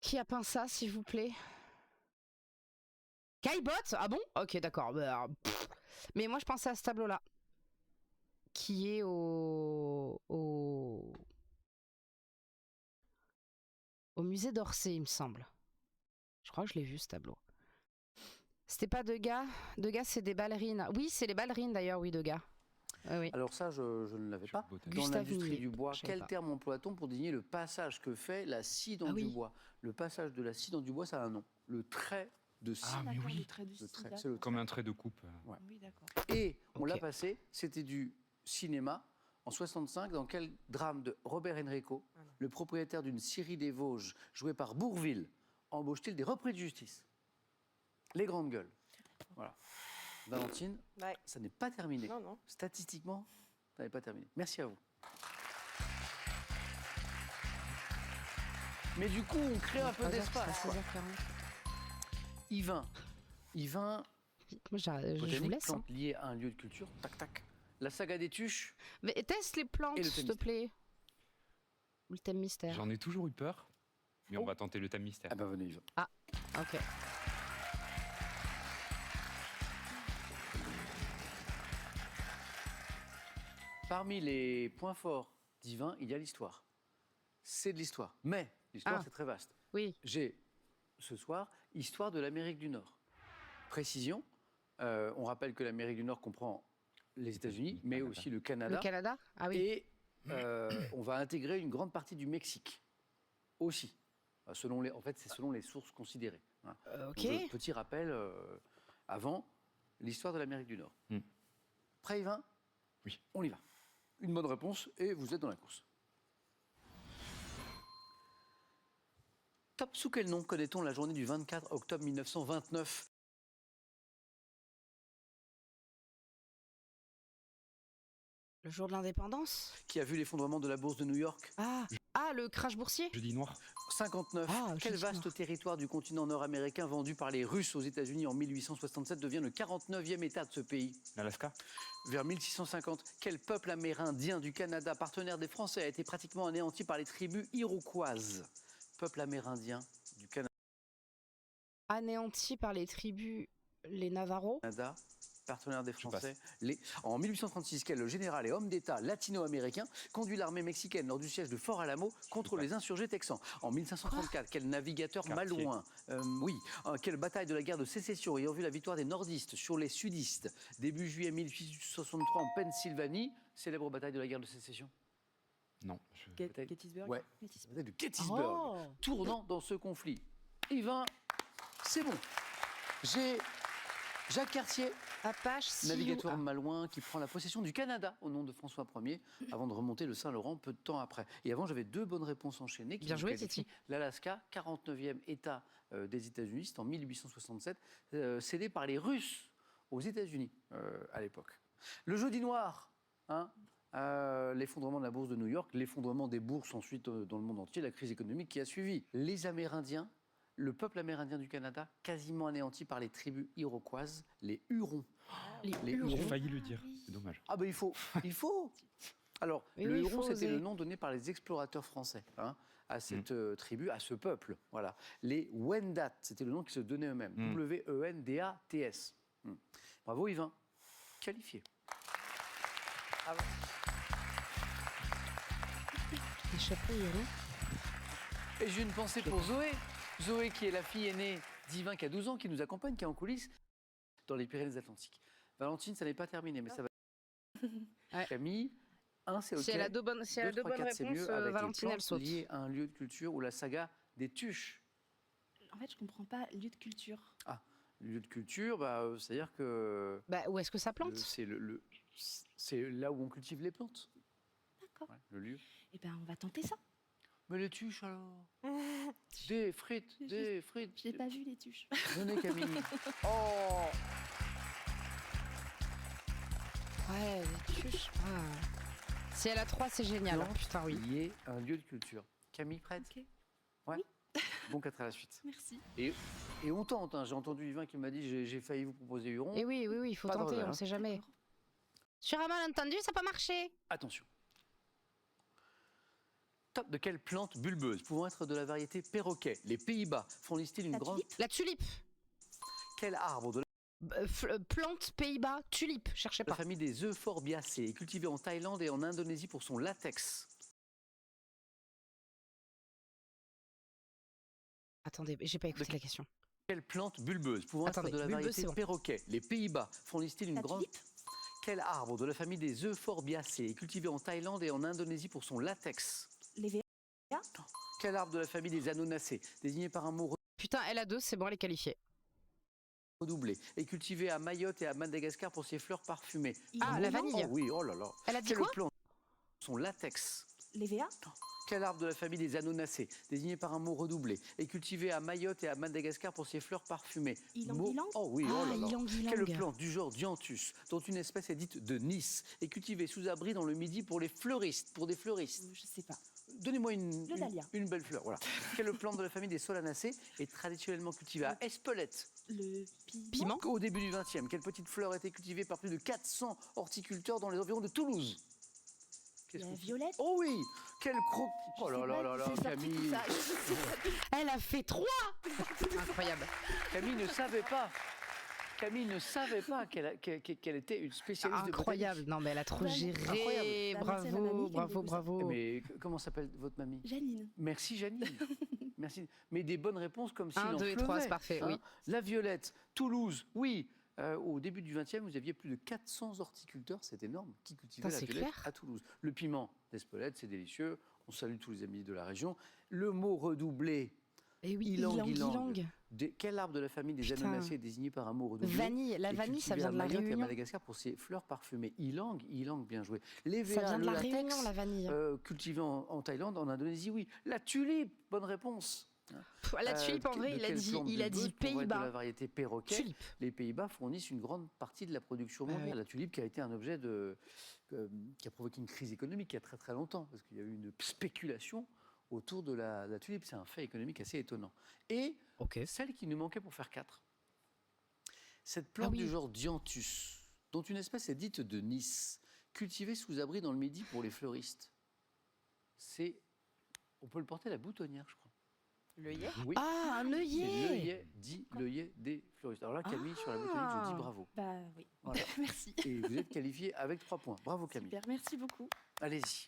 S1: Qui a peint ça, s'il vous plaît? Caillebotte? Ah bon? Ok, d'accord. Mais moi, je pensais à ce tableau-là. Qui est au musée d'Orsay, il me semble. Je crois que je l'ai vu, ce tableau. C'était pas Degas? Degas, c'est des ballerines. Oui, c'est les ballerines, d'ailleurs, oui, Degas. Oui.
S2: Alors ça, je ne l'avais pas. Dans
S1: Gustave
S2: l'industrie
S1: Millet,
S2: du bois,
S1: je savais
S2: quel
S1: pas.
S2: terme emploie-t-on pour désigner le passage que fait la scie dans
S1: Ah
S2: du
S1: oui.
S2: bois? Le passage de la scie dans du bois, ça a un nom. Le trait de scie.
S3: Ah, mais oui.
S2: Le trait, c'est le
S3: Comme un trait de coupe.
S2: Ouais.
S10: Oui, d'accord.
S2: Et on
S1: Ok.
S2: l'a passé, c'était du cinéma En 65, dans quel drame de Robert Enrico,
S4: Ah non.
S2: le propriétaire d'une scierie des Vosges, joué par Bourvil, embauche-t-il des repris de justice? Les grandes gueules. Voilà. Valentine,
S4: Ouais.
S2: ça n'est pas terminé.
S4: Non, non.
S2: Statistiquement, ça n'est pas terminé. Merci à vous. Mais du coup, on crée un peu d'espace. quoi.
S1: 16h40.
S2: Yvain. Yvain,
S1: Moi, je vous
S2: botanique,
S1: laisse. hein.
S2: plante liée à un lieu de culture. Tac, tac. La saga des tuches.
S1: Mais teste les plantes,
S2: Et le
S1: s'il
S2: thème
S1: te plaît. Ou le thème mystère.
S3: J'en ai toujours eu peur, mais on va tenter le thème mystère.
S2: Ah ben venez, Yvain.
S1: Ok.
S2: Parmi les points forts d'Yvain, il y a l'histoire. C'est de l'histoire. Mais l'histoire,
S1: Ah.
S2: c'est très vaste.
S1: Oui.
S2: J'ai, ce soir, histoire de l'Amérique du Nord. Précision, on rappelle que l'Amérique du Nord comprend les États-Unis, mais
S3: Canada.
S2: aussi le Canada.
S1: Le Canada? Ah oui.
S2: Et on va intégrer une grande partie du Mexique aussi. Selon les, en fait, c'est selon les sources considérées. Hein.
S1: Ok.
S2: Donc, petit rappel avant l'histoire de l'Amérique du Nord. Prêt, Yvain?
S3: Oui.
S2: On y va. Une bonne réponse et vous êtes dans la course. Top, sous quel nom connaît-on la journée du 24 octobre 1929?
S1: Le jour de l'indépendance?
S2: Qui a vu l'effondrement de la bourse de New York?
S1: Ah, le crash boursier?
S3: Jeudi noir.
S2: 59.
S1: Ah,
S2: Quel
S1: jeudi
S2: vaste
S1: noir.
S2: territoire du continent nord-américain vendu par les Russes aux États-Unis en 1867 devient le 49e État de ce pays?
S3: L'Alaska.
S2: Vers 1650, quel peuple amérindien du Canada, partenaire des Français, a été pratiquement anéanti par les tribus iroquoises? Peuple amérindien du
S1: Anéanti par les tribus, les Navarros?
S2: Canada, partenaire des
S3: Je passe.
S2: Français. En 1836, quel général et homme d'État latino-américain conduit l'armée mexicaine lors du siège de Fort Alamo contre les insurgés texans? En 1534, quel navigateur
S3: Cartier.
S2: malouin, quelle bataille de la guerre de sécession ayant vu la victoire des nordistes sur les sudistes, début juillet 1863 en Pennsylvanie, célèbre bataille de la guerre de sécession?
S3: Non.
S2: Bataille-
S4: Gettysburg.
S2: Ouais, bataille de Gettysburg,
S1: Oh.
S2: tournant dans ce conflit. Yvain, c'est bon. J'ai Jacques Cartier,
S1: Apache, Sioux.
S2: navigateur
S1: Ah.
S2: malouin qui prend la possession du Canada au nom de François Ier avant de remonter le Saint-Laurent peu de temps après. Et avant, j'avais deux bonnes réponses enchaînées. Qui
S1: Bien
S2: nous
S1: joué,
S2: qualifient.
S1: Titi.
S2: L'Alaska, 49e État des États-Unis, c'est en 1867, cédé par les Russes aux États-Unis à l'époque. Le jeudi noir, hein, l'effondrement de la bourse de New York, l'effondrement des bourses ensuite dans le monde entier, la crise économique qui a suivi. Les Amérindiens, le peuple amérindien du Canada, quasiment anéanti par les tribus iroquoises, les Hurons. Les
S3: J'ai
S2: Hurons.
S3: failli le dire. C'est dommage.
S2: Ah ben il faut. Alors,
S1: Oui,
S2: le
S1: oui, il
S2: Huron,
S1: faut
S2: c'était
S1: oser.
S2: le nom donné par les explorateurs français hein, à cette tribu, à ce peuple. Voilà. Les Wendat, c'était le nom qu'ils se donnaient eux-mêmes. W-E-N-D-A-T-S. Bravo Yvain. Qualifié.
S4: Bravo.
S1: Les chapeaux, Hurons.
S2: Et j'ai une pensée pour Zoé. Zoé qui est la fille aînée d'Yvain qui a 12 ans, qui nous accompagne, qui est en coulisses dans les Pyrénées-Atlantiques. Valentine, ça n'est pas terminé, mais ça va.
S1: Ouais.
S2: Camille, c'est OK.
S1: Si elle a deux bonnes, si elle a deux
S2: 3,
S1: bonnes
S2: 4, c'est
S1: réponses,
S2: mieux, avec les
S1: Valentine, elle
S2: plantes
S1: saute.
S2: liées à un lieu de culture ou la saga des tuches.
S10: En fait, je comprends pas lieu de culture.
S2: Le lieu de culture, c'est-à-dire que
S1: Bah, où est-ce que ça plante?
S2: c'est là où on cultive les plantes.
S10: D'accord.
S2: Ouais, le lieu.
S10: Eh ben, on va tenter ça.
S2: Mais les tuches alors Des frites, des frites.
S10: J'ai pas vu les tuches.
S2: Venez Camille. Oh
S1: Ouais, les tuches. Si elle a 3, c'est génial. hein.
S2: Plante
S1: Putain, oui.
S2: liée à un lieu de culture. Camille, prête?
S10: Ok.
S2: Ouais.
S10: Oui.
S2: Bon 4 à la suite.
S10: Merci.
S2: Et on tente, hein. J'ai entendu Yvain qui m'a dit j'ai failli vous proposer Huron.
S1: Et oui, il faut
S2: Pas de
S1: tenter,
S2: regret,
S1: on
S2: hein.
S1: sait jamais.
S10: D'accord.
S1: Sur un malentendu, ça n'a pas marché.
S2: Attention. Top de quelle plante bulbeuse pouvant être de la variété perroquet? Les Pays-Bas fournissent-ils une
S10: La
S2: grande...
S10: tulipe.
S1: La tulipe.
S2: Quel arbre de
S1: Plante, Pays-Bas, tulipe. Cherchez
S2: la
S1: pas.
S2: famille des Euphorbiacées est cultivée en Thaïlande et en Indonésie pour son latex?
S1: Attendez, j'ai pas écouté la question.
S2: Quelle plante bulbeuse pouvant
S1: Attendez,
S2: être de la
S1: bulbeuse,
S2: variété
S1: c'est bon.
S2: perroquet? Les Pays-Bas fournissent-ils une
S10: La
S2: grande...
S10: tulipe.
S2: Quel arbre de la famille des Euphorbiacées est cultivé en Thaïlande et en Indonésie pour son latex?
S10: Les verts.
S2: Quel arbre de la famille des Anonacées, désigné par un mot
S1: Putain, elle a 2, c'est bon, elle est qualifiée.
S2: redoublé, est cultivé à Mayotte et à Madagascar pour ses fleurs parfumées?
S1: Ah, la vanille.
S2: Oh oui, oh là là.
S1: Elle a dit
S2: Quelle
S1: quoi?
S2: plante son latex.
S10: L'EVA.
S2: Quel arbre de la famille des Anonacées, désigné par un mot redoublé, est cultivé à Mayotte et à Madagascar pour ses fleurs parfumées?
S10: Ylang-ylang.
S2: Oh oui, oh là là.
S1: ylang-ylang.
S2: Quelle plante du genre Dianthus, dont une espèce est dite de Nice, est cultivée sous abri dans le Midi pour les fleuristes, pour des fleuristes?
S10: Je sais pas.
S2: Donnez-moi
S10: Le dahlia.
S2: une belle fleur. Voilà. Quelle plante de la famille des Solanacées est traditionnellement cultivée à Espelette?
S10: Le
S1: Piment.
S2: Au début du XXe, quelle petite fleur était cultivée par plus de 400 horticulteurs dans les environs de Toulouse? Qu'est-ce
S10: La
S2: que-
S10: violette.
S2: Oh oui. Quel croc...
S10: Je
S2: Oh
S10: sais
S2: là là
S10: pas
S2: là là,
S10: d'où c'est sorti tout
S2: Camille.
S10: ça. Je sais pas.
S1: Elle a fait 3. Incroyable.
S2: Camille ne savait pas. Camille ne savait pas qu'elle était une spécialiste de
S1: Incroyable. Non, mais elle a trop
S10: Bah,
S1: géré.
S2: incroyable.
S10: Bah, merci à ma mamie qui
S1: Bravo,
S10: me dit ça.
S1: bravo.
S2: Mais comment s'appelle votre mamie?
S10: Janine.
S2: Merci Janine. Merci. Mais des bonnes réponses comme s'il
S1: 1,
S2: en
S1: 2 et
S2: pleuvait,
S1: 3, c'est parfait, oui.
S2: La Violette, Toulouse, oui. Au début du XXe, vous aviez plus de 400 horticulteurs, c'est énorme, qui cultivaient
S1: Putain,
S2: la
S1: c'est
S2: violette
S1: clair.
S2: à Toulouse. Le piment d'Espelette, c'est délicieux. On salue tous les amis de la région. Le mot redoublé,
S1: Et oui,
S2: ylang-ylang.
S1: ylang.
S2: Quel arbre de la famille des
S1: Putain.
S2: Anonacées est désigné par un mot redoublé?
S1: Vanille. La
S2: Et
S1: vanille, ça
S2: cultivé
S1: vient
S2: à
S1: de la
S2: Mayotte et à
S1: Réunion.
S2: Madagascar pour ses fleurs parfumées. Ylang, bien joué. L'EVA,
S1: Ça vient de
S2: le
S1: la
S2: latex,
S1: Réunion, la vanille.
S2: cultivé en Thaïlande, en Indonésie, oui. La tulipe, bonne réponse.
S1: Pff, la tulipe, en vrai,
S2: De
S1: il a
S2: quelle
S1: dit,
S2: plante
S1: il
S2: de
S1: a dit
S2: Beut pourrait être de la
S1: Pays-Bas.
S2: variété perroquet.
S1: Tulipe.
S2: Les Pays-Bas fournissent une grande partie de la production
S1: Ah
S2: mondiale.
S1: oui.
S2: La tulipe qui a été un objet qui a provoqué une crise économique il y a très très longtemps, parce qu'il y a eu une spéculation autour de la tulipe. C'est un fait économique assez étonnant. Et celle qui nous manquait pour faire 4. Cette plante
S1: Ah oui.
S2: du genre Dianthus, dont une espèce est dite de Nice, cultivée sous abri dans le Midi pour les fleuristes. On peut le porter à la boutonnière, je crois.
S4: L'œillet.
S2: Oui.
S1: Ah, un
S2: C'est
S1: œillet.
S2: l'œillet dit l'œillet des fleuristes. Alors là, Camille, sur la botanique, je dis bravo.
S10: Bah oui.
S2: Voilà.
S10: Merci.
S2: Et vous êtes qualifié avec 3 points. Bravo Camille.
S10: Super, merci beaucoup.
S2: Allez-y.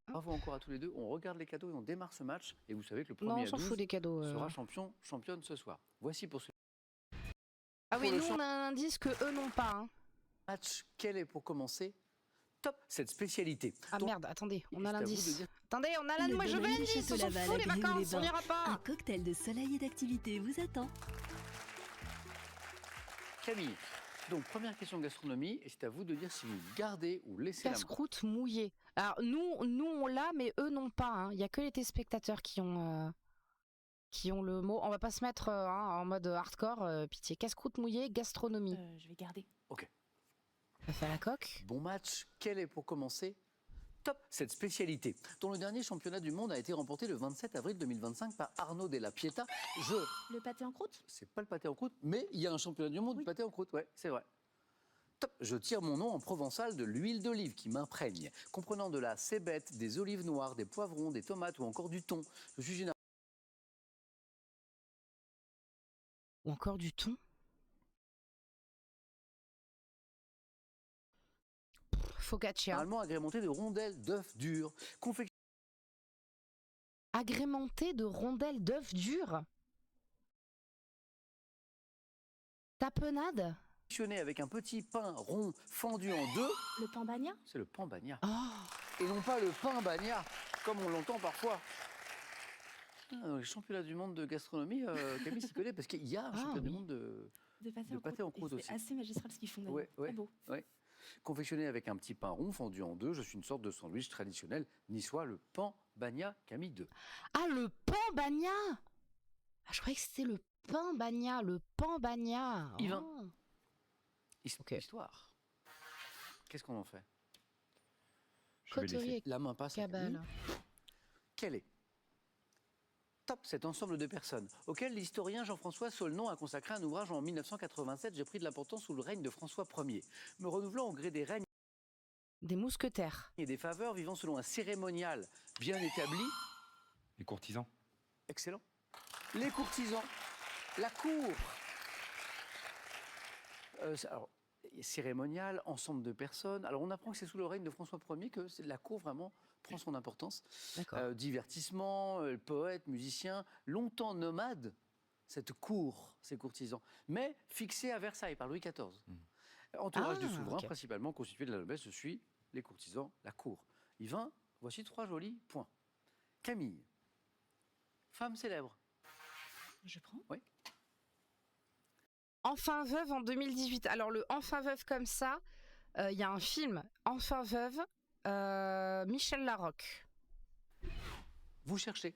S2: Bravo encore à tous les deux. On regarde les cadeaux et on démarre ce match. Et vous savez que le premier
S1: Non, on
S2: à
S1: s'en
S2: 12
S1: fout des cadeaux.
S2: sera championne ce soir. Voici pour ce
S1: Ah oui,
S2: pour le
S1: nous,
S2: champ-
S1: on a un indice que eux n'ont pas. Hein.
S2: match. Quel est pour commencer top cette spécialité?
S1: Ah
S2: Donc,
S1: merde, attendez, on
S2: c'est
S1: a
S2: à vous de
S1: l'indice.
S2: dire-
S1: Attendez, on a l'indice.
S11: Le
S1: Moi, je veux
S11: domaine du
S1: l'indice. On s'en
S11: Château-Laval
S1: fout
S11: à
S1: les
S11: Grioux-les-Bains.
S1: vacances, on n'ira
S11: Un
S1: pas.
S11: cocktail de soleil et d'activité vous attend.
S2: Camille. Donc première question de gastronomie. Et c'est à vous de dire si vous gardez ou laissez la main.
S1: Casse-croûte mouillée. Alors, nous on l'a, mais eux n'ont pas. Hein. Il n'y a que les téléspectateurs qui ont le mot. On va pas se mettre en mode hardcore. Pitié. Casse-croûte mouillée, gastronomie.
S10: Je vais garder.
S1: Ça fait la coque.
S2: Bon match. Quel est pour commencer top cette spécialité, dont le dernier championnat du monde a été remporté le 27 avril 2025 par Arnaud Della Pieta.
S10: Le pâté en croûte?
S2: C'est pas le pâté en croûte, mais il y a un championnat du monde du pâté en croûte, ouais, c'est vrai. Top. Je tire mon nom en provençal de l'huile d'olive qui m'imprègne, comprenant de la cébette, des olives noires, des poivrons, des tomates ou encore du thon. Je suis généralement
S1: Ou encore du thon. Focaccia.
S2: agrémenté de rondelles d'œufs durs,
S1: Agrémenté de rondelles d'œufs durs. Tapenade.
S2: confectionné avec un petit pain rond fendu en deux.
S10: Le pambagna?
S2: C'est le pain bagna.
S1: Oh.
S2: Et non pas le pain bagna, comme on l'entend parfois. Dans les championnats du monde de gastronomie, Camille s'y connaît parce qu'il y a un championnat du monde
S10: de
S2: pâté en croûte
S10: Et
S2: aussi.
S10: c'est assez magistral ce qu'ils font d'ailleurs.
S2: Ouais, ouais,
S10: Très beau.
S2: ouais. Confectionné avec un petit pain rond fendu en deux, je suis une sorte de sandwich traditionnel niçois, le pan bagna Camille 2.
S1: Ah, le pan bagna. Ah, je croyais que c'était le pain bagna. Le pan bagna.
S2: Yvain.
S1: Oh.
S2: Histoire. Qu'est-ce qu'on en fait?
S3: Je vais
S1: Coterie
S3: laisser.
S1: et
S2: La main passe à
S1: cabane.
S2: Camille. Quel est top cet ensemble de personnes auquel l'historien Jean-François Saulnon a consacré un ouvrage en 1987. J'ai pris de l'importance sous le règne de François Ier, me renouvelant au gré des règnes
S1: Des mousquetaires.
S2: et des faveurs, vivant selon un cérémonial bien établi.
S3: Les courtisans.
S2: Excellent. Les courtisans, la cour. Alors, cérémonial, ensemble de personnes. Alors, on apprend que c'est sous le règne de François Ier que la cour vraiment prend son importance.
S1: D'accord.
S2: Divertissement, poète, musicien, longtemps nomade, cette cour, ces courtisans, mais fixée à Versailles par Louis XIV. Entourage du souverain,
S1: ok.
S2: principalement constitué de la noblesse, je suis les courtisans, la cour. Yvain, voici 3 jolis points. Camille, femme célèbre.
S10: Je prends.
S2: Oui.
S1: Enfin veuve en 2018. Alors le Enfin veuve comme ça, il y a un film Enfin veuve Michel Larocque.
S2: Vous cherchez.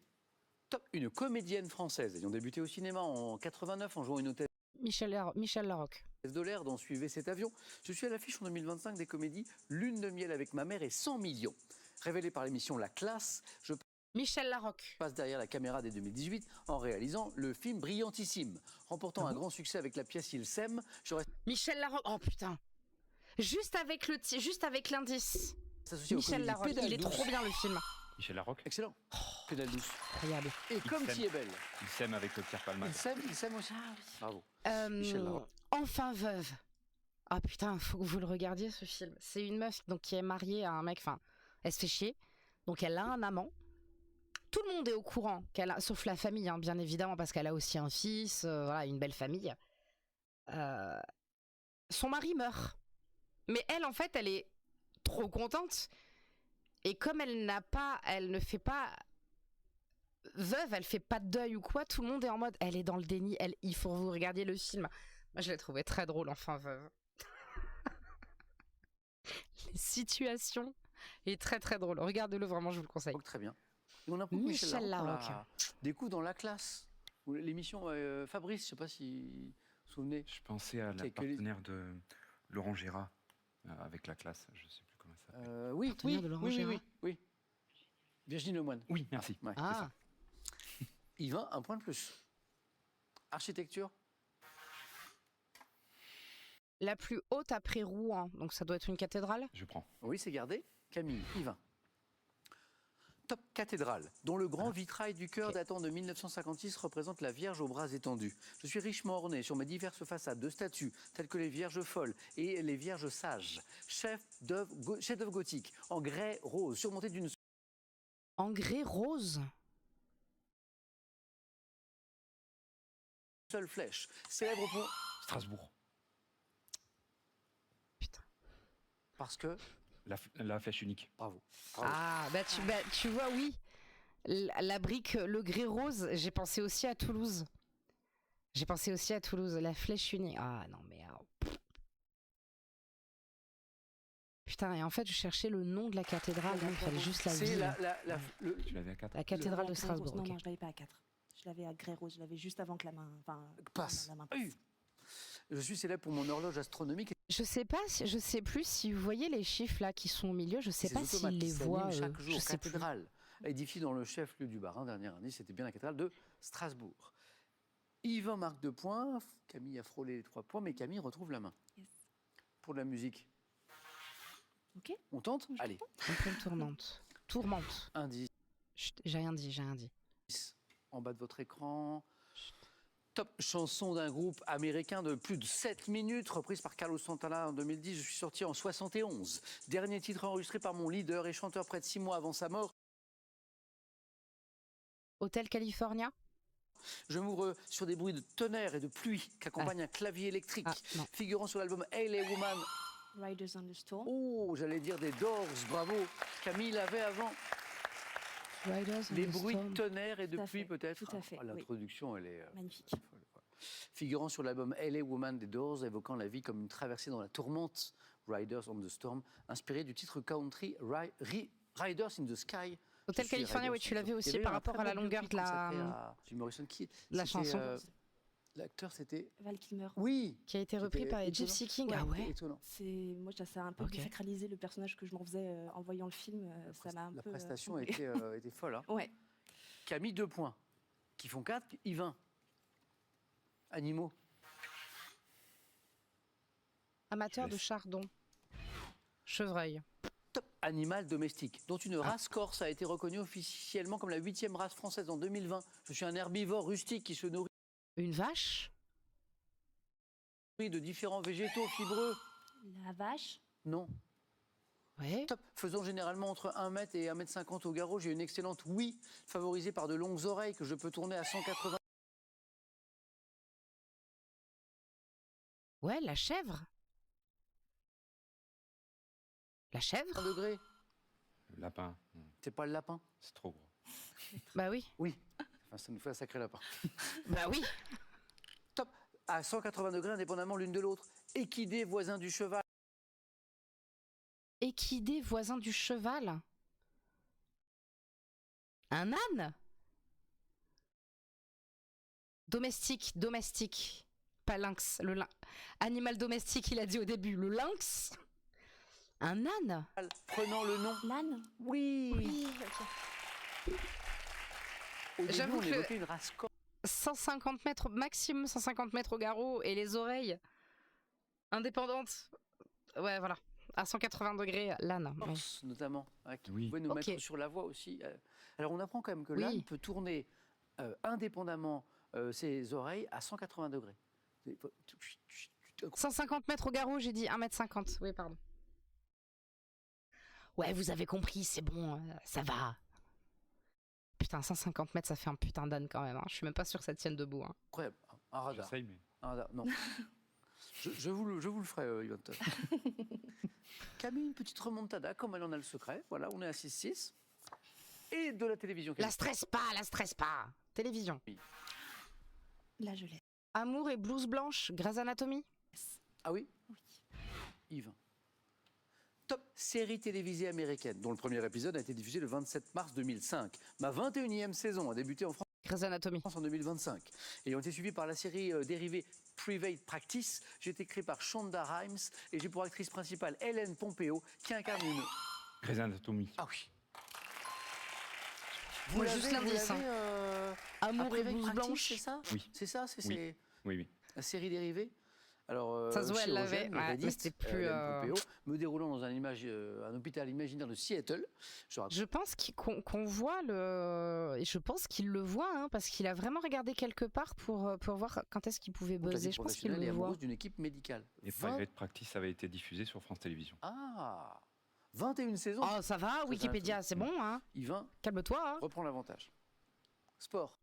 S2: Top. Une comédienne française ayant débuté au cinéma en 89 en jouant une hôtesse
S1: Michel Larocque.
S2: de l'air dont suivait cet avion. Je suis à l'affiche en 2025 des comédies Lune de miel avec ma mère et 100 millions. Révélé par l'émission La Classe, je
S1: Michel Larocque.
S2: passe derrière la caméra dès 2018 en réalisant le film Brillantissime. Remportant un grand succès avec la pièce Il s'aime, je reste
S1: Michel Larocque. Oh putain. Juste avec l'indice.
S2: associé aux
S1: Michel
S2: comédies
S1: Larocque.
S2: Pédale
S1: Il est
S2: douce.
S1: trop bien le film.
S3: Michel Larocque.
S2: Excellent. Pédale douce.
S1: Incroyable.
S2: Et comme
S3: s'aime.
S2: tu es belle.
S3: Il s'aime avec Pierre Palmade.
S2: Il s'aime aussi.
S10: Ah oui.
S2: Bravo. Michel Larocque.
S1: Enfin veuve. Ah putain, faut que vous le regardiez ce film. C'est une meuf donc qui est mariée à un mec, enfin, elle se fait chier. Donc elle a un amant. Tout le monde est au courant, sauf la famille, hein, bien évidemment, parce qu'elle a aussi un fils, voilà, une belle famille. Son mari meurt. Mais elle, en fait, elle est trop contente. Et comme elle ne fait pas veuve, elle fait pas de deuil ou quoi, tout le monde est en mode, elle est dans le déni, il faut que vous regardiez le film. Moi, je l'ai trouvé très drôle, enfin veuve. Les situations est très très drôle. Regardez-le, vraiment, je vous le conseille.
S2: Donc, très bien. Et on a beaucoup
S1: Michel Larocque.
S2: On la découvre dans La Classe. Ou l'émission Fabrice, je ne sais pas si vous vous souvenez.
S3: Je pensais à la
S2: Qui-
S3: partenaire de Laurent Gérard avec La Classe. Je ne sais plus comment ça s'appelle.
S2: Oui,
S1: Partenaire de Laurent Gérard.
S2: oui. Virginie Lemoine.
S3: Oui, merci.
S2: Ouais, c'est
S1: Ah,
S2: ça. Yvain, un point de plus. Architecture.
S1: la plus haute après Rouen, donc ça doit être une cathédrale.
S3: Je prends.
S2: Oui, c'est gardé. Camille, Yvain. Top cathédrale, dont le grand vitrail du chœur datant de 1956 représente la Vierge aux bras étendus. Je suis richement orné sur mes diverses façades de statues, telles que les Vierges folles et les Vierges sages. Chef d'œuvre gothique, en grès rose, surmonté d'une
S1: En grès rose.
S2: seule flèche. Célèbre pour...
S3: Strasbourg.
S1: Putain.
S2: Parce que...
S3: La flèche unique.
S2: Bravo.
S1: Ah, tu vois, oui. La brique, le grès rose, j'ai pensé aussi à Toulouse. La flèche unie. Ah non, mais... Putain, et en fait, je cherchais le nom de la cathédrale, donc il fallait juste la
S2: C'est
S1: ville.
S3: Tu l'avais à 4.
S1: La cathédrale de Strasbourg.
S10: Non,
S1: ok.
S10: non, je l'avais pas à 4. Je l'avais à grès rose, je l'avais juste avant que la main... Enfin,
S2: Passe.
S10: la main
S2: Oui. Je suis célèbre pour mon horloge astronomique.
S1: Je sais plus si vous voyez les chiffres là qui sont au milieu, je sais
S2: Ces
S1: pas
S2: automates
S1: s'ils
S2: qui
S1: les
S2: s'animent
S1: voient.
S2: chaque jour.
S1: Je sais plus.
S2: Cathédrale, édifiée dans le chef-lieu du Bas-Rhin, dernier indice, c'était bien la cathédrale de Strasbourg. Yvan marque 2 points, Camille a frôlé les 3 points, mais Camille retrouve la main.
S10: Yes.
S2: Pour de la musique.
S10: Ok.
S2: On tente.
S10: Je
S2: Allez,
S1: Une tournante. Tourmente.
S2: indice
S1: Chut, j'ai rien dit.
S2: en bas de votre écran. Top chanson d'un groupe américain de plus de 7 minutes, reprise par Carlos Santana en 2010. Je suis sorti en 71. Dernier titre enregistré par mon leader et chanteur près de 6 mois avant sa mort.
S1: Hôtel California.
S2: Je m'ouvre sur des bruits de tonnerre et de pluie qu'accompagne un clavier électrique.
S1: Ah, non.
S2: Figurant sur l'album Hey Woman.
S10: Riders on the Storm.
S2: Oh, j'allais dire des Doors, bravo. Camille l'avait avant.
S1: Riders on
S2: Les
S1: the
S2: bruits de
S1: Storm.
S2: tonnerre et de
S10: Tout à
S2: pluie
S10: fait,
S2: peut-être.
S10: tout à fait,
S2: Ah, l'introduction, elle est
S10: Magnifique.
S2: folle, quoi. Figurant sur l'album LA Woman des Doors, évoquant la vie comme une traversée dans la tourmente, Riders on the Storm, inspiré du titre country Riders in the Sky.
S1: Hôtel
S2: Je suis
S1: California,
S2: Riders
S1: oui, tu
S2: in the
S1: l'avais
S2: Storm.
S1: aussi
S2: Il y avait
S1: par
S2: un
S1: rapport
S2: très
S1: à la
S2: beau
S1: longueur
S2: biopic
S1: de la,
S2: consacré à Jim Morrison.
S1: la
S2: C'était,
S1: chanson.
S2: L'acteur, c'était...
S10: Val Kilmer.
S2: Oui.
S1: Qui a été repris
S2: C'était
S1: par les
S2: étonnant.
S1: Gypsy King.
S10: Ouais.
S1: Ah ouais.
S2: Étonnant.
S10: Moi, ça a un peu
S1: Ok.
S10: désacralisé le personnage que je m'en faisais en voyant le film. Ça m'a un
S2: La
S10: peu.
S2: prestation
S10: troublée.
S2: était folle. Hein.
S10: Ouais.
S2: Camille, 2 points. Qui font 4. Yvain. Animaux.
S1: Amateur
S3: Je
S1: de
S3: laisse.
S1: chardon. Chevreuil.
S2: Top animal domestique, dont une race corse a été reconnue officiellement comme la 8e race française en 2020. Je suis un herbivore rustique qui se nourrit
S1: Une vache.
S2: de différents végétaux fibreux.
S10: La vache.
S2: Non.
S1: Ouais.
S2: Top. Faisant généralement entre 1 mètre et 1,50 m au garrot, j'ai une excellente ouïe, favorisée par de longues oreilles que je peux tourner à 180
S1: Ouais, la chèvre. La chèvre.
S2: degrés.
S3: Le lapin.
S2: C'est pas le lapin?
S3: C'est trop gros.
S1: Bah oui.
S2: Oui. Enfin, ça nous fait un sacré lapin.
S1: Bah oui.
S2: Top. À 180 degrés, indépendamment l'une de l'autre. Équidé, voisin du cheval.
S1: Équidé, voisin du cheval. Un âne? Domestique. Pas lynx. Animal domestique, il a dit au début. Le lynx? Un âne?
S2: Prenant le nom.
S10: L'âne?
S2: Oui.
S10: Oui, ok.
S2: Au début,
S1: J'avoue
S2: on
S1: que-
S2: évoquait une race
S1: 150 mètres, maximum 150 mètres au garrot et les oreilles indépendantes. Ouais, voilà. À 180 degrés, l'âne. Oui.
S2: corse, notamment. Qui
S3: Oui.
S2: pouvait nous
S1: Ok.
S2: mettre sur la voie aussi. Alors, on apprend quand même que
S1: Oui.
S2: l'âne peut tourner indépendamment ses oreilles à 180 degrés.
S1: 150 mètres au garrot, j'ai dit 1m50. Oui, pardon. Ouais, vous avez compris, c'est bon, ça va. Putain, 150 mètres, ça fait un putain d'âne quand même. Hein. Je suis même pas sûre que ça tienne debout. Hein.
S2: Incroyable. Un radar.
S3: J'essaye, mais.
S2: Un radar. Non. je vous le ferai, Yvan. Camille, une petite remontada, comme elle en a le secret. Voilà, on est à 6-6. Et de la télévision.
S1: La stresse pas. Télévision.
S10: Là, je l'ai.
S1: Amour et blouse blanche, Grey's Anatomy.
S2: Ah oui?
S10: Oui.
S2: Yves. Top série télévisée américaine, dont le premier épisode a été diffusé le 27 mars 2005. Ma 21e saison a débuté en France
S1: Grey's Anatomy.
S2: en 2025. Ayant été suivie par la série dérivée Private Practice, j'ai été créé par Shonda Rhimes et j'ai pour actrice principale Hélène Pompeo qui incarne une...
S3: Grey's Anatomy.
S2: Ah oui.
S1: Moi, juste l'indice, Amour
S2: Après
S1: et blouse
S2: Practice,
S1: blanche.
S2: c'est ça?
S3: Oui.
S2: C'est ça, c'est
S3: Oui. Oui.
S2: la série dérivée. Alors,
S1: Ça se voit, elle
S2: chirurgienne,
S1: l'avait, ouais,
S2: radiste,
S1: mais c'était plus,
S2: Hélène Pompeo, me déroulant dans un hôpital imaginaire de Seattle.
S1: Je pense qu'on voit le. Et je pense qu'il le voit, hein, parce qu'il a vraiment regardé quelque part pour voir quand est-ce qu'il pouvait
S2: raconte la
S1: buzzer.
S2: vie
S1: Je pense qu'il
S2: professionnelle et
S1: le voit.
S2: amoureuse d'une équipe médicale.
S3: Et Private Practice avait été diffusé sur France Télévisions.
S2: Ah, 21 saisons.
S1: Oh, ça va, Wikipédia, c'est bon, hein.
S2: Yvain
S1: Calme-toi. Hein.
S2: reprend l'avantage. Sport.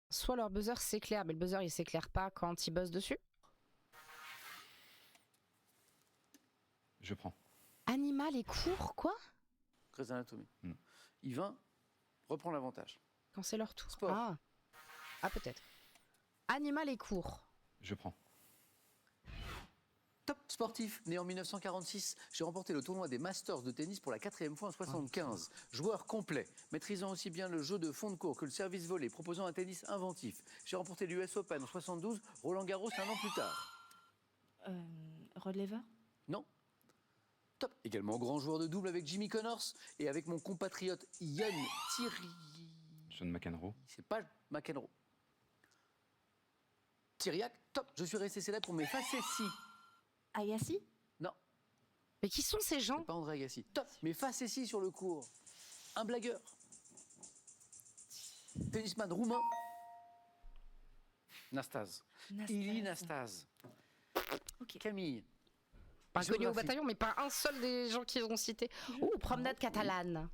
S1: Soit leur buzzer s'éclaire, mais le buzzer il s'éclaire pas quand il buzz dessus.
S3: Je prends.
S1: Animal et court, quoi?
S2: Grey's Anatomy. Yvain reprend l'avantage.
S1: Quand c'est leur tour.
S2: Sport.
S1: Ah, peut-être. Animal et court.
S3: Je prends.
S2: Top sportif, né en 1946, j'ai remporté le tournoi des Masters de tennis pour la 4e fois en 75. Joueur complet, maîtrisant aussi bien le jeu de fond de court que le service volé, proposant un tennis inventif. J'ai remporté l'US Open en 72, Roland Garros un an plus tard.
S10: Rod
S2: Non. Top. Également grand joueur de double avec Jimmy Connors et avec mon compatriote Ian Thierry.
S3: John McEnroe.
S2: C'est pas McEnroe. Thiriac, top. Je suis resté célèbre pour mes facéties.
S10: Agassi?
S2: Non.
S1: Mais qui sont ces gens?
S2: C'est pas André Agassi. Top. Mes facéties sur le court. Un blagueur. Tennisman roumain. Nastase. Ili Nastase.
S10: Ok.
S2: Camille.
S1: Pas connu au
S2: Géographie.
S1: bataillon, mais pas un seul des gens qu'ils ont cités. Oh, promenade catalane.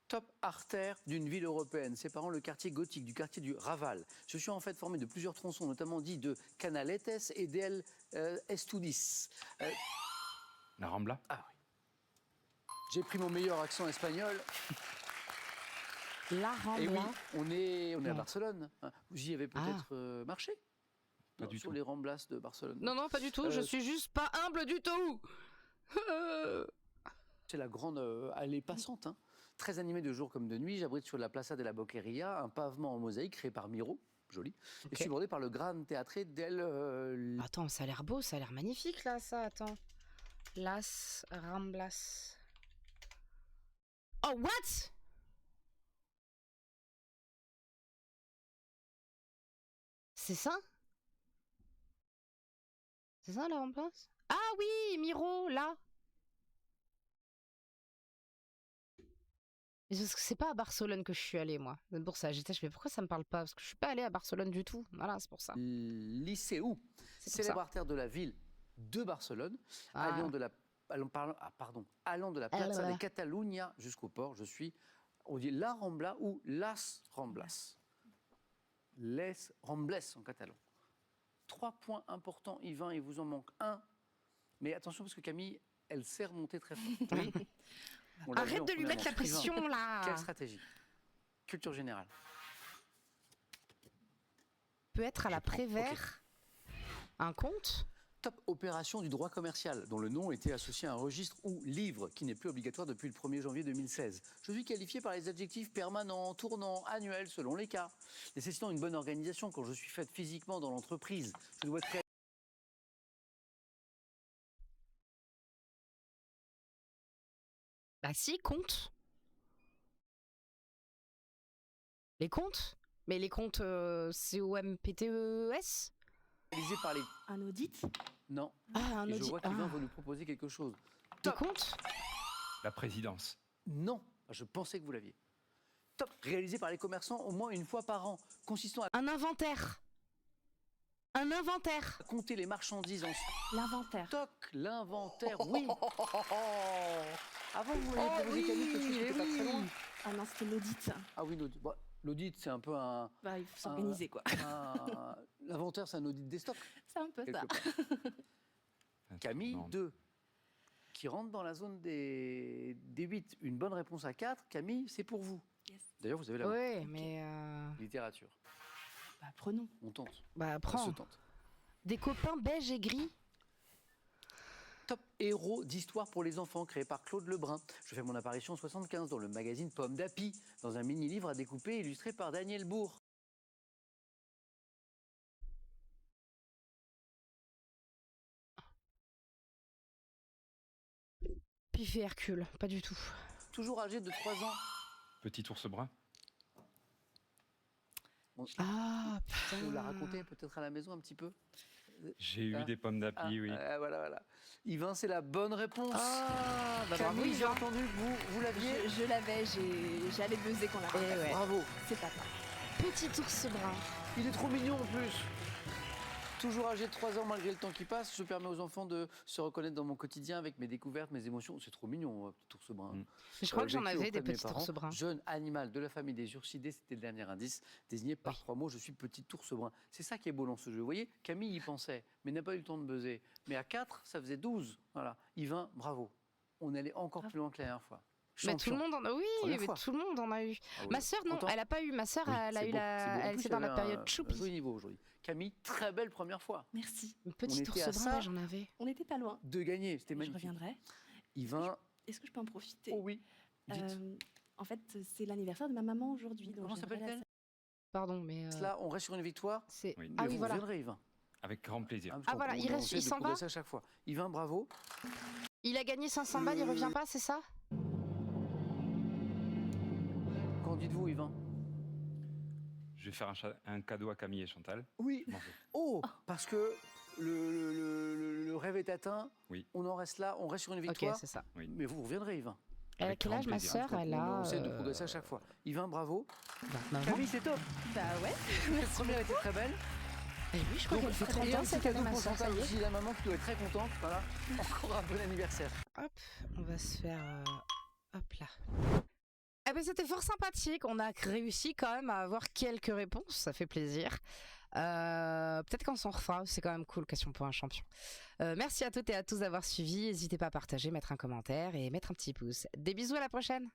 S2: Top artère d'une ville européenne, séparant le quartier gothique du quartier du Raval. Je suis en fait formé de plusieurs tronçons, notamment dits de Canaletes et d'El Estudis.
S3: La Rambla.
S2: Ah oui. J'ai pris mon meilleur accent espagnol.
S1: La
S2: Et oui,
S1: Rambla.
S2: on est à
S1: Non.
S2: Barcelone. Vous y avez peut-être marché?
S3: Pas
S2: Non,
S3: du
S2: sur
S3: tout.
S2: les Ramblas de Barcelone.
S1: Non, non, pas du tout. Je suis juste pas humble du tout.
S2: C'est la grande allée passante, hein. Très animée de jour comme de nuit. J'abrite sur la Plaza de la Boqueria un pavement en mosaïque créé par Miro, joli, et
S1: Ok.
S2: subordé par le Gran Teatre del...
S1: Attends, ça a l'air beau, ça a l'air magnifique là, ça. Attends. Las Ramblas. Oh, what? C'est ça? C'est ça la Ramblas? Ah oui, Miro, là. Mais parce que c'est pas à Barcelone que je suis allée, moi. C'est pour ça, j'étais, je fais pourquoi ça me parle pas? Parce que je suis pas allée à Barcelone du tout. Voilà, c'est pour ça.
S2: Liceu,
S1: C'est pour
S2: célèbre
S1: ça.
S2: artère de la ville de Barcelone,
S1: Ah.
S2: allant de la Plaza de Catalunya jusqu'au port. Je suis, on dit la Rambla ou las Ramblas. Les Rambles en catalan. 3 points importants, Yvain, il vous en manque un. Mais attention parce que Camille, elle sait remonter très fort. Oui. On l'a vu
S1: Arrête
S2: en
S1: de lui
S2: première
S1: mettre la
S2: manche. Yvain,
S1: pression là.
S2: Quelle stratégie? Culture générale.
S1: Peut être à la Prévert un conte?
S2: Top opération du droit commercial, dont le nom était associé à un registre ou livre qui n'est plus obligatoire depuis le 1er janvier 2016. Je suis qualifié par les adjectifs permanent, tournant, annuel, selon les cas. Nécessitant une bonne organisation quand je suis faite physiquement dans l'entreprise, je dois être
S1: Bah si, compte. Les comptes? Mais les comptes COMPTES?
S2: réalisé par les...
S10: Un audit?
S2: Non.
S1: Ah, un
S2: Et je
S1: audit.
S2: vois qu'Yvain va nous proposer quelque chose.
S1: Les comptes?
S3: La présidence.
S2: Non, je pensais que vous l'aviez. Top, réalisé par les commerçants au moins une fois par an, consistant à
S1: Un inventaire. Un inventaire.
S2: compter les marchandises en
S10: L'inventaire.
S2: stock. L'inventaire, oui. Avant, vous m'aviez proposé Camille quelque chose qui n'était pas très loin.
S10: Ah non, c'était l'audit.
S2: Ah oui, l'audit. Bon, l'audit, c'est un peu un...
S10: Bah, il faut s'organiser, quoi.
S2: L'inventaire, c'est un audit des stocks.
S10: C'est un peu
S2: quelque
S10: ça.
S2: part. Camille,
S3: Non.
S2: 2. Qui rentre dans la zone des 8. Une bonne réponse à 4. Camille, c'est pour vous.
S10: Yes.
S2: D'ailleurs, vous avez la
S1: Ouais, mais
S2: littérature.
S10: Bah, prenons.
S2: On tente.
S1: bah
S2: On
S1: prends.
S2: se tente.
S1: Des copains beige et gris.
S2: Top héros d'histoire pour les enfants, créé par Claude Lebrun. Je fais mon apparition en 75 dans le magazine Pomme d'Api, dans un mini-livre à découper illustré par Daniel Bourg.
S1: Pif et Hercule, pas du tout.
S2: Toujours âgé de 3 ans.
S3: Petit ours brun.
S1: Ah,
S2: Je
S1: putain.
S2: vous la raconter peut-être à la maison un petit peu.
S3: J'ai eu
S2: Ah.
S3: des pommes d'api, oui.
S2: Voilà. Yvain, c'est la bonne réponse.
S1: Ah, bah bravo,
S2: Camille, j'ai
S1: Yvain.
S2: entendu que vous l'aviez.
S10: Je l'avais, j'allais buzzer qu'on l'a
S1: Eh ouais.
S2: Bravo.
S10: C'est pas grave.
S1: Petit ours brun.
S2: Il est trop mignon en plus. Toujours âgé de 3 ans malgré le temps qui passe, je permets aux enfants de se reconnaître dans mon quotidien avec mes découvertes, mes émotions. C'est trop mignon, petit ours brun.
S1: Je crois que j'en
S2: Vécu
S1: avais
S2: auprès
S1: des
S2: de mes
S1: petits
S2: parents.
S1: ours bruns.
S2: Jeune animal de la famille des ursidés, c'était le dernier indice, désigné par 3 mots, je suis petit ours brun. C'est ça qui est beau dans ce jeu. Vous voyez, Camille y pensait, mais n'a pas eu le temps de buzzer. Mais à 4, ça faisait 12. Voilà. Yvain, bravo. On allait encore plus loin que la dernière fois.
S1: Mais tout le
S2: Champion.
S1: monde en a. Oui,
S2: Première
S1: mais
S2: fois.
S1: tout le monde en a eu.
S2: Ah oui.
S1: Ma sœur, non,
S2: Content
S1: elle a pas eu. Ma sœur,
S2: Oui,
S1: elle a
S2: c'est
S1: eu
S2: beau,
S1: la.
S2: c'est beau. En
S1: Elle
S2: plus,
S1: était
S2: il
S1: dans
S2: y
S1: la
S2: avait
S1: période
S2: un
S1: choupi.
S2: joli niveau aujourd'hui. Camille, très belle première fois.
S10: Merci.
S1: Une petite
S2: était
S1: ours
S2: à
S1: brun,
S2: ça.
S1: ouais, j'en avais.
S10: On n'était pas loin.
S2: De gagner, c'était
S10: Je
S2: magnifique.
S10: reviendrai.
S2: Yvain,
S10: Est-ce que je peux en profiter?
S2: oh oui, dites.
S10: En fait, c'est l'anniversaire de ma maman aujourd'hui. donc
S2: Comment
S10: j'aimerais
S2: s'appelle-t-elle?
S1: Pardon, mais.
S2: Là, on reste sur une victoire.
S1: C'est.
S3: Oui.
S1: Ah
S2: Mais
S1: oui,
S2: vous
S1: voilà.
S2: reviendrez, Yvain.
S3: Avec grand plaisir.
S2: Parce
S1: Ah,
S2: qu'on-
S1: voilà,
S2: on
S1: il reste-
S2: essaie
S1: il
S2: de
S1: s'en va
S2: progresser à chaque fois. Yvain, bravo.
S1: Il a gagné 500 balles, il revient pas, c'est ça?
S2: Qu'en dites-vous, Yvain?
S3: Je vais faire un cadeau à Camille et Chantal.
S2: Oui.
S3: Je m'en vais.
S2: Oh, parce que le rêve est atteint.
S3: Oui.
S2: On en reste là, on reste sur une
S1: Ok,
S2: victoire.
S1: c'est ça.
S3: Oui.
S2: Mais vous reviendrez, Yvain.
S1: Elle a
S3: Avec
S1: quel
S3: grand
S1: âge, ma
S3: plaisir.
S1: sœur? Elle a.
S2: On essaie de progresser à chaque fois. Yvain, bravo.
S1: 29 ans.
S2: Camille, c'est top.
S10: Bah ouais.
S2: Cette première était très belle.
S1: Et oui, je crois qu'elle fait 30
S2: et un
S1: ans
S2: petit
S1: cette année,
S2: cadeau
S1: ma
S2: pour
S1: sœur, ça
S2: Chantal
S1: y est.
S2: aussi, la maman qui doit être très contente. Voilà. Encore un bon anniversaire.
S1: Hop, on va se faire. Hop là. Eh ben, c'était fort sympathique. On a réussi quand même à avoir quelques réponses. Ça fait plaisir. Peut-être qu'on s'en refera. C'est quand même cool, question pour un champion. Merci à toutes et à tous d'avoir suivi. N'hésitez pas à partager, mettre un commentaire et mettre un petit pouce. Des bisous, à la prochaine.